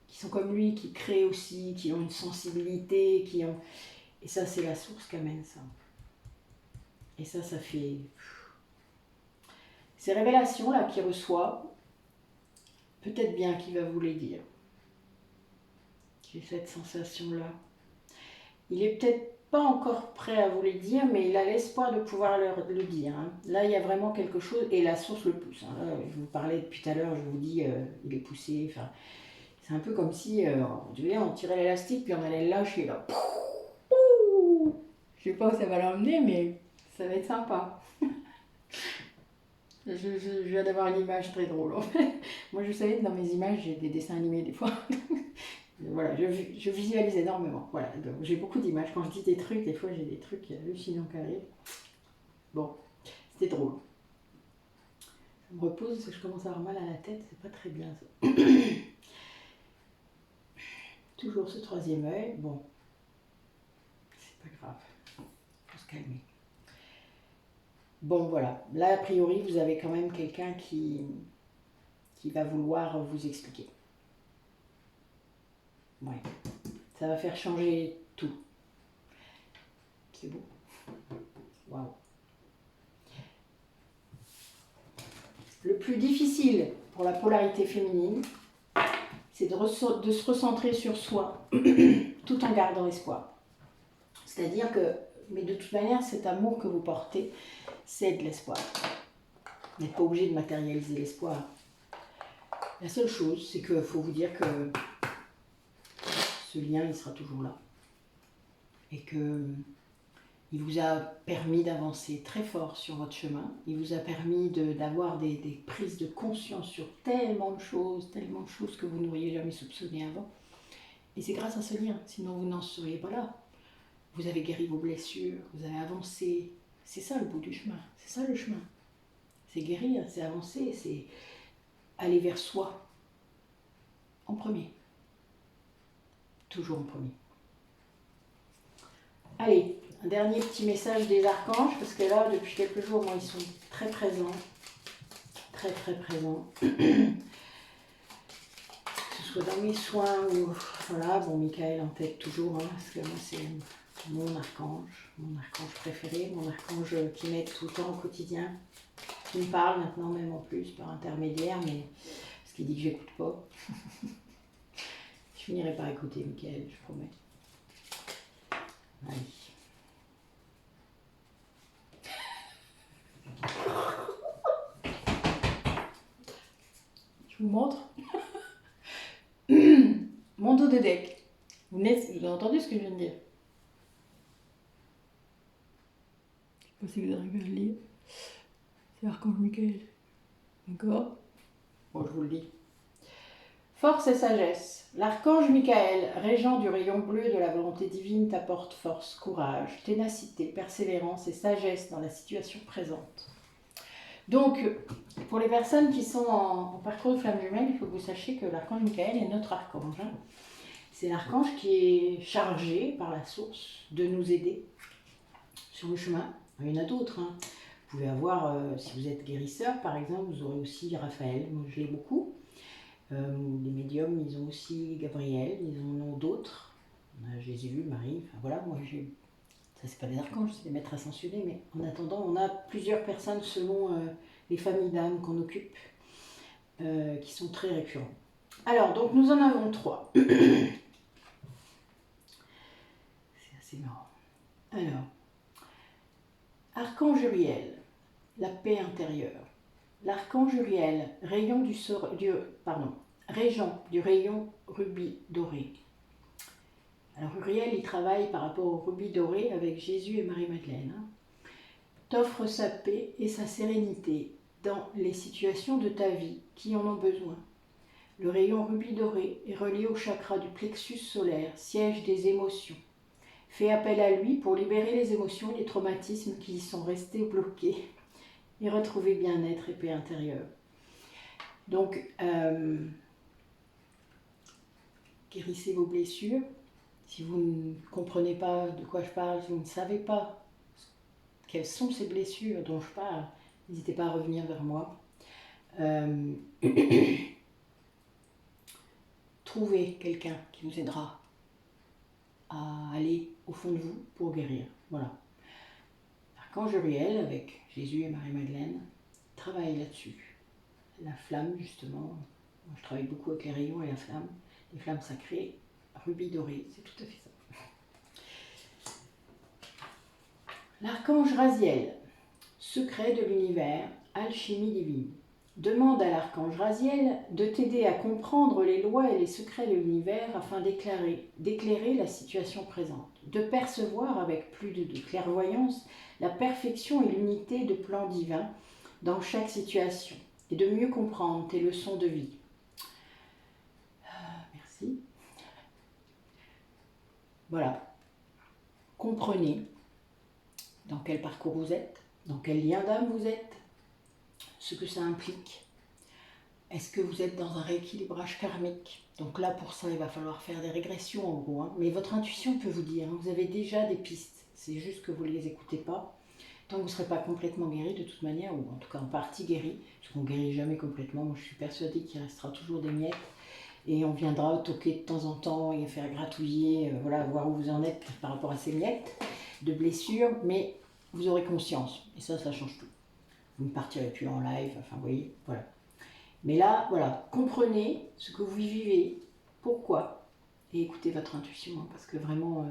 qui sont comme lui, qui créent aussi, qui ont une sensibilité, qui ont... Et ça, c'est la source qu'amène ça. Et ça fait... Ces révélations-là qu'il reçoit, peut-être bien qu'il va vous les dire. J'ai cette sensation-là. Il est peut-être pas encore prêt à vous les dire, mais il a l'espoir de pouvoir le dire. Hein. Là, il y a vraiment quelque chose, et la source le pousse. Hein. Là, je vous parlais depuis tout à l'heure, je vous dis, il est poussé. Enfin, c'est un peu comme si on tirait l'élastique, puis on allait le lâcher. Là. Je sais pas où ça va l'emmener, mais ça va être sympa. Je viens d'avoir une image très drôle. En fait. Moi, je savais que dans mes images, j'ai des dessins animés des fois. Voilà, je visualise énormément. Voilà, j'ai beaucoup d'images. Quand je dis des trucs, des fois j'ai des trucs hallucinants qui arrivent. Bon, c'était drôle. Ça me repose parce que je commence à avoir mal à la tête, c'est pas très bien ça. Toujours ce troisième œil, bon, c'est pas grave, faut se calmer. Bon voilà, là a priori vous avez quand même quelqu'un qui va vouloir vous expliquer. Ouais, ça va faire changer tout. C'est beau. Waouh. Le plus difficile pour la polarité féminine, c'est de se recentrer sur soi, tout en gardant espoir. C'est-à-dire que, mais de toute manière, cet amour que vous portez, c'est de l'espoir. Vous n'êtes pas obligé de matérialiser l'espoir. La seule chose, c'est qu'il faut vous dire que ce lien, il sera toujours là. Et que il vous a permis d'avancer très fort sur votre chemin. Il vous a permis d'avoir des prises de conscience sur tellement de choses que vous n'auriez jamais soupçonnées avant. Et c'est grâce à ce lien, sinon vous n'en seriez pas là. Vous avez guéri vos blessures, vous avez avancé. C'est ça le bout du chemin, c'est ça le chemin. C'est guérir, c'est avancer, c'est aller vers soi. En premier. Toujours en premier. Allez, un dernier petit message des archanges, parce que là, depuis quelques jours, moi, ils sont très présents. Très, très présents. Que ce soit dans mes soins ou... Voilà, bon, Michael en tête toujours, hein, parce que moi, c'est mon archange préféré, mon archange qui m'aide tout le temps au quotidien, qui me parle maintenant, même en plus, par intermédiaire, mais parce qu'il dit que j'écoute pas. Je finirai par écouter Michael, je promets. Allez. Je vous montre mon dos de deck. Vous avez entendu ce que je viens de dire? Je sais pas si vous arrivez à le lire. C'est Archange Michael. D'accord? Bon, je vous le dis. Force et sagesse. L'archange Michael, régent du rayon bleu de la volonté divine, t'apporte force, courage, ténacité, persévérance et sagesse dans la situation présente. Donc, pour les personnes qui sont en parcours de flamme jumelle, il faut que vous sachiez que l'archange Michael est notre archange. Hein. C'est l'archange qui est chargé par la source de nous aider sur le chemin. Il y en a d'autres. Hein. Vous pouvez avoir, si vous êtes guérisseur par exemple, vous aurez aussi Raphaël, moi je l'ai beaucoup. Les médiums, ils ont aussi Gabriel, ils en ont d'autres. On a Jésus, Marie, enfin voilà, moi j'ai... Ça c'est pas des archanges, c'est des maîtres ascensionnés, mais en attendant, on a plusieurs personnes selon les familles d'âmes qu'on occupe, qui sont très récurrents. Alors, donc nous en avons 3. C'est assez marrant. Alors, Archange Uriel, la paix intérieure. L'archange Uriel, régent du rayon rubis doré. Alors Uriel, il travaille par rapport au rubis doré avec Jésus et Marie-Madeleine. Hein. T'offre sa paix et sa sérénité dans les situations de ta vie qui en ont besoin. Le rayon rubis doré est relié au chakra du plexus solaire, siège des émotions. Fais appel à lui pour libérer les émotions et les traumatismes qui y sont restés bloqués et retrouver bien-être et paix intérieure. Donc, guérissez vos blessures. Si vous ne comprenez pas de quoi je parle, si vous ne savez pas quelles sont ces blessures dont je parle, n'hésitez pas à revenir vers moi. Trouvez quelqu'un qui vous aidera à aller au fond de vous pour guérir. Voilà. Archange Uriel, avec Jésus et Marie-Madeleine, travaille là-dessus. La flamme, justement. Moi, je travaille beaucoup avec les rayons et la flamme. Les flammes sacrées, rubis doré, c'est tout à fait ça. L'archange Raziel, secret de l'univers, alchimie divine. Demande à l'archange Raziel de t'aider à comprendre les lois et les secrets de l'univers afin d'éclairer la situation présente, de percevoir avec plus de clairvoyance la perfection et l'unité de plan divin dans chaque situation et de mieux comprendre tes leçons de vie. Merci. Voilà. Comprenez dans quel parcours vous êtes, dans quel lien d'âme vous êtes, ce que ça implique. Est-ce que vous êtes dans un rééquilibrage karmique? Donc là, pour ça, il va falloir faire des régressions en gros. Hein. Mais votre intuition peut vous dire, hein, vous avez déjà des pistes. C'est juste que vous ne les écoutez pas. Tant que vous ne serez pas complètement guéri de toute manière, ou en tout cas en partie guéri, parce qu'on ne guérit jamais complètement. Moi, je suis persuadée qu'il restera toujours des miettes. Et on viendra toquer de temps en temps et faire gratouiller, voilà, voir où vous en êtes par rapport à ces miettes de blessures. Mais vous aurez conscience. Et ça change tout. Vous ne partirez plus en live, enfin, vous voyez, voilà. Mais là, voilà, comprenez ce que vous vivez, pourquoi, et écoutez votre intuition, hein, parce que vraiment,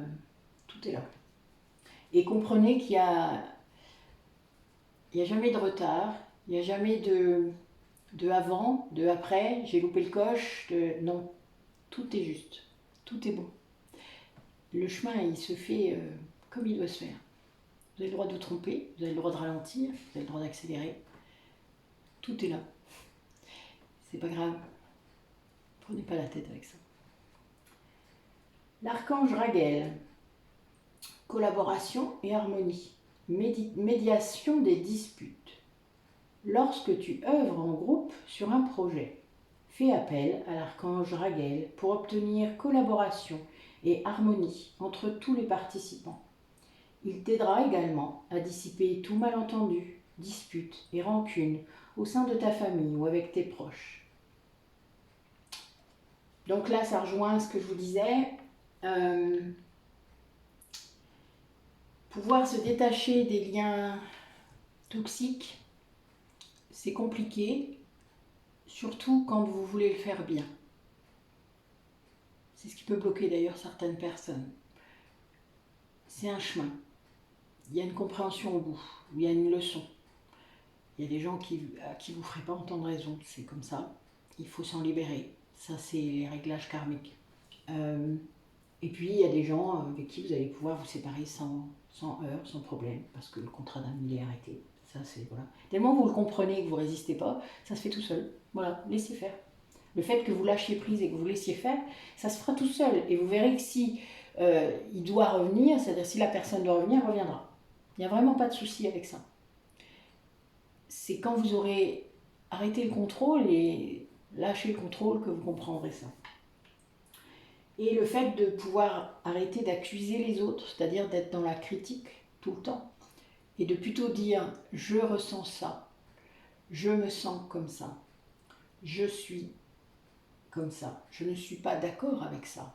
tout est là. Et comprenez qu'il n'y a jamais de retard, il n'y a jamais de avant, de après, j'ai loupé le coche, non, tout est juste, tout est bon. Le chemin, il se fait comme il doit se faire. Vous avez le droit de vous tromper, vous avez le droit de ralentir, vous avez le droit d'accélérer, tout est là. C'est pas grave. Prenez pas la tête avec ça. L'archange Raguel. Collaboration et harmonie. Médiation des disputes. Lorsque tu œuvres en groupe sur un projet, fais appel à l'archange Raguel pour obtenir collaboration et harmonie entre tous les participants. Il t'aidera également à dissiper tout malentendu, disputes et rancunes au sein de ta famille ou avec tes proches. Donc là, ça rejoint ce que je vous disais. Pouvoir se détacher des liens toxiques, c'est compliqué, surtout quand vous voulez le faire bien. C'est ce qui peut bloquer d'ailleurs certaines personnes. C'est un chemin. Il y a une compréhension au bout, il y a une leçon. Il y a des gens à qui vous ne ferez pas entendre raison, c'est comme ça. Il faut s'en libérer. Ça, c'est les réglages karmiques. Et puis, il y a des gens avec qui vous allez pouvoir vous séparer sans heurts, sans problème, parce que le contrat d'âme, il est arrêté. Ça, c'est, voilà. Tellement vous le comprenez et que vous ne résistez pas, ça se fait tout seul. Voilà, laissez faire. Le fait que vous lâchiez prise et que vous laissiez faire, ça se fera tout seul. Et vous verrez que si il doit revenir, c'est-à-dire si la personne doit revenir, elle reviendra. Il n'y a vraiment pas de souci avec ça. C'est quand vous aurez arrêté le contrôle et lâché le contrôle que vous comprendrez ça. Et le fait de pouvoir arrêter d'accuser les autres, c'est-à-dire d'être dans la critique tout le temps, et de plutôt dire je ressens ça, je me sens comme ça, je suis comme ça, je ne suis pas d'accord avec ça.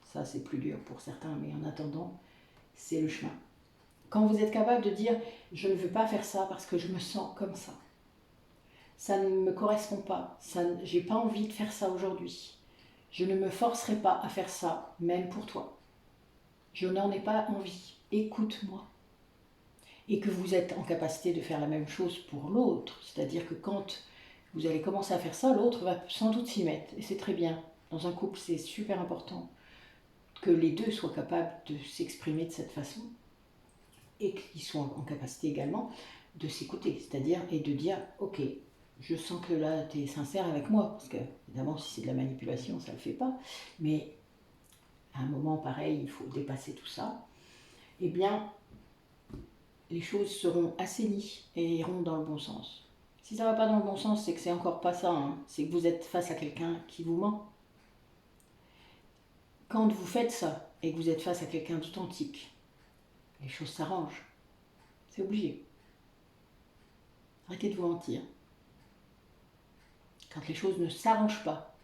Ça c'est plus dur pour certains, mais en attendant, c'est le chemin. Quand vous êtes capable de dire je ne veux pas faire ça parce que je me sens comme ça ne me correspond pas, j'ai pas envie de faire ça aujourd'hui, je ne me forcerai pas à faire ça, même pour toi. Je n'en ai pas envie, écoute-moi. Et que vous êtes en capacité de faire la même chose pour l'autre, c'est-à-dire que quand vous allez commencer à faire ça, l'autre va sans doute s'y mettre, et c'est très bien. Dans un couple, c'est super important que les deux soient capables de s'exprimer de cette façon, et qu'ils soient en capacité également de s'écouter, c'est-à-dire et de dire ok, je sens que là tu es sincère avec moi, parce que évidemment si c'est de la manipulation ça ne le fait pas, mais à un moment pareil il faut dépasser tout ça, et bien les choses seront assainies et iront dans le bon sens. Si ça ne va pas dans le bon sens, c'est que c'est encore pas ça, hein. C'est que vous êtes face à quelqu'un qui vous ment. Quand vous faites ça et que vous êtes face à quelqu'un d'authentique, les choses s'arrangent. C'est obligé. Arrêtez de vous mentir. Quand les choses ne s'arrangent pas,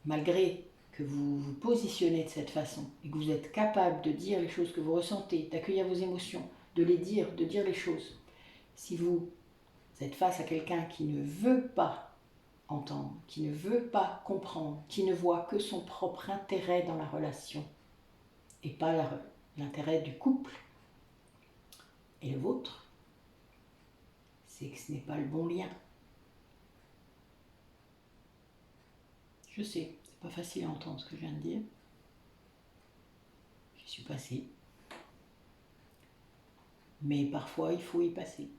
malgré que vous vous positionnez de cette façon et que vous êtes capable de dire les choses que vous ressentez, d'accueillir vos émotions, de les dire, de dire les choses, si vous êtes face à quelqu'un qui ne veut pas entendre, qui ne veut pas comprendre, qui ne voit que son propre intérêt dans la relation et pas l'intérêt du couple et le vôtre, c'est que ce n'est pas le bon lien. Je sais, c'est pas facile à entendre ce que je viens de dire. J'y suis passée. Mais parfois, il faut y passer.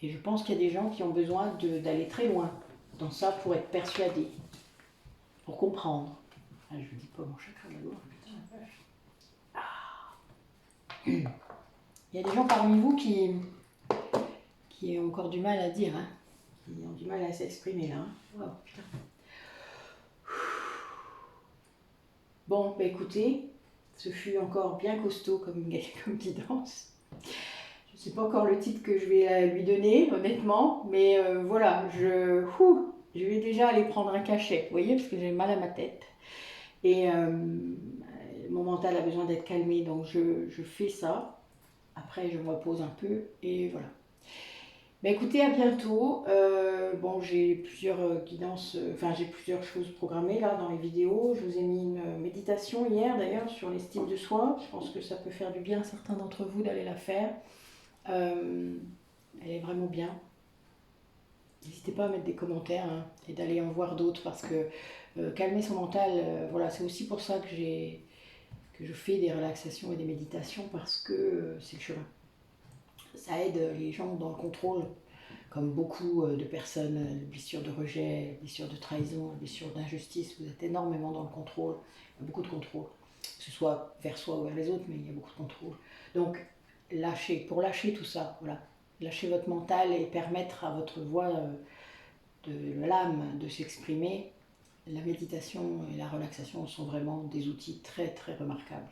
Et je pense qu'il y a des gens qui ont besoin d'aller très loin dans ça pour être persuadés, pour comprendre. Ah, je ne dis pas mon chakra de la gorge, putain la vache. Il y a des gens parmi vous qui ont encore du mal à dire, hein, qui ont du mal à s'exprimer là. Hein. Oh, putain. Bon, bah écoutez, ce fut encore bien costaud comme guidance. Je ne sais pas encore le titre que je vais lui donner, honnêtement, mais voilà, je vais déjà aller prendre un cachet, vous voyez, parce que j'ai mal à ma tête. Et mon mental a besoin d'être calmé, donc je fais ça. Après, je me repose un peu, et voilà. Mais écoutez, à bientôt. Bon, j'ai plusieurs guidances, enfin j'ai plusieurs choses programmées là dans les vidéos. Je vous ai mis une méditation hier d'ailleurs sur l'estime de soi. Je pense que ça peut faire du bien à certains d'entre vous d'aller la faire. Elle est vraiment bien. N'hésitez pas à mettre des commentaires hein, et d'aller en voir d'autres parce que calmer son mental, voilà, c'est aussi pour ça que je fais des relaxations et des méditations parce que c'est le chemin. Ça aide les gens dans le contrôle, comme beaucoup de personnes, les blessures de rejet, les blessures de trahison, les blessures d'injustice, vous êtes énormément dans le contrôle, il y a beaucoup de contrôle, que ce soit vers soi ou vers les autres, mais il y a beaucoup de contrôle. Donc, pour lâcher tout ça, voilà, lâcher votre mental et permettre à votre voix de l'âme de s'exprimer, la méditation et la relaxation sont vraiment des outils très très remarquables,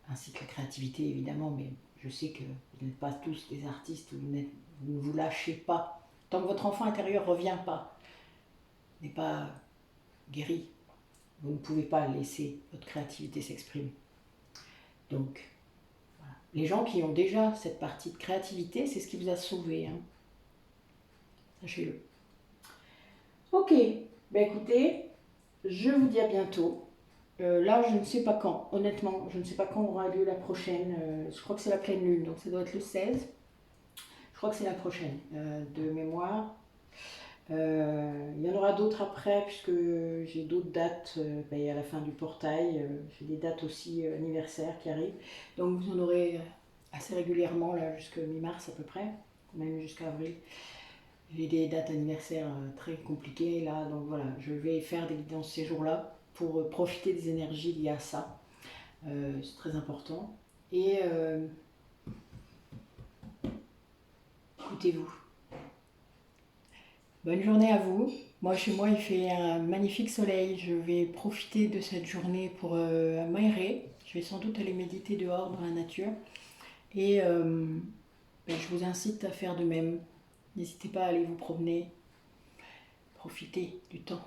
ainsi que la créativité évidemment, mais je sais que vous n'êtes pas tous des artistes, vous ne vous lâchez pas. Tant que votre enfant intérieur ne revient pas, n'est pas guéri, vous ne pouvez pas laisser votre créativité s'exprimer. Donc, voilà. Les gens qui ont déjà cette partie de créativité, c'est ce qui vous a sauvé. Hein. Sachez-le. Ok, ben écoutez, je vous dis à bientôt. Là, je ne sais pas quand, honnêtement, je ne sais pas quand aura lieu la prochaine. Je crois que c'est la pleine lune, donc ça doit être le 16. Je crois que c'est la prochaine, de mémoire. Il y en aura d'autres après, puisque j'ai d'autres dates. Il y a la fin du portail, j'ai des dates aussi anniversaires qui arrivent. Donc vous en aurez assez régulièrement, là, jusqu'à mi-mars à peu près, même jusqu'à avril. J'ai des dates anniversaires très compliquées là, donc voilà, je vais faire des guidances ces jours-là pour profiter des énergies liées à ça. C'est très important. Et écoutez-vous. Bonne journée à vous. Moi, chez moi, il fait un magnifique soleil. Je vais profiter de cette journée pour m'aérer. Je vais sans doute aller méditer dehors dans la nature. Et je vous incite à faire de même. N'hésitez pas à aller vous promener. Profitez du temps.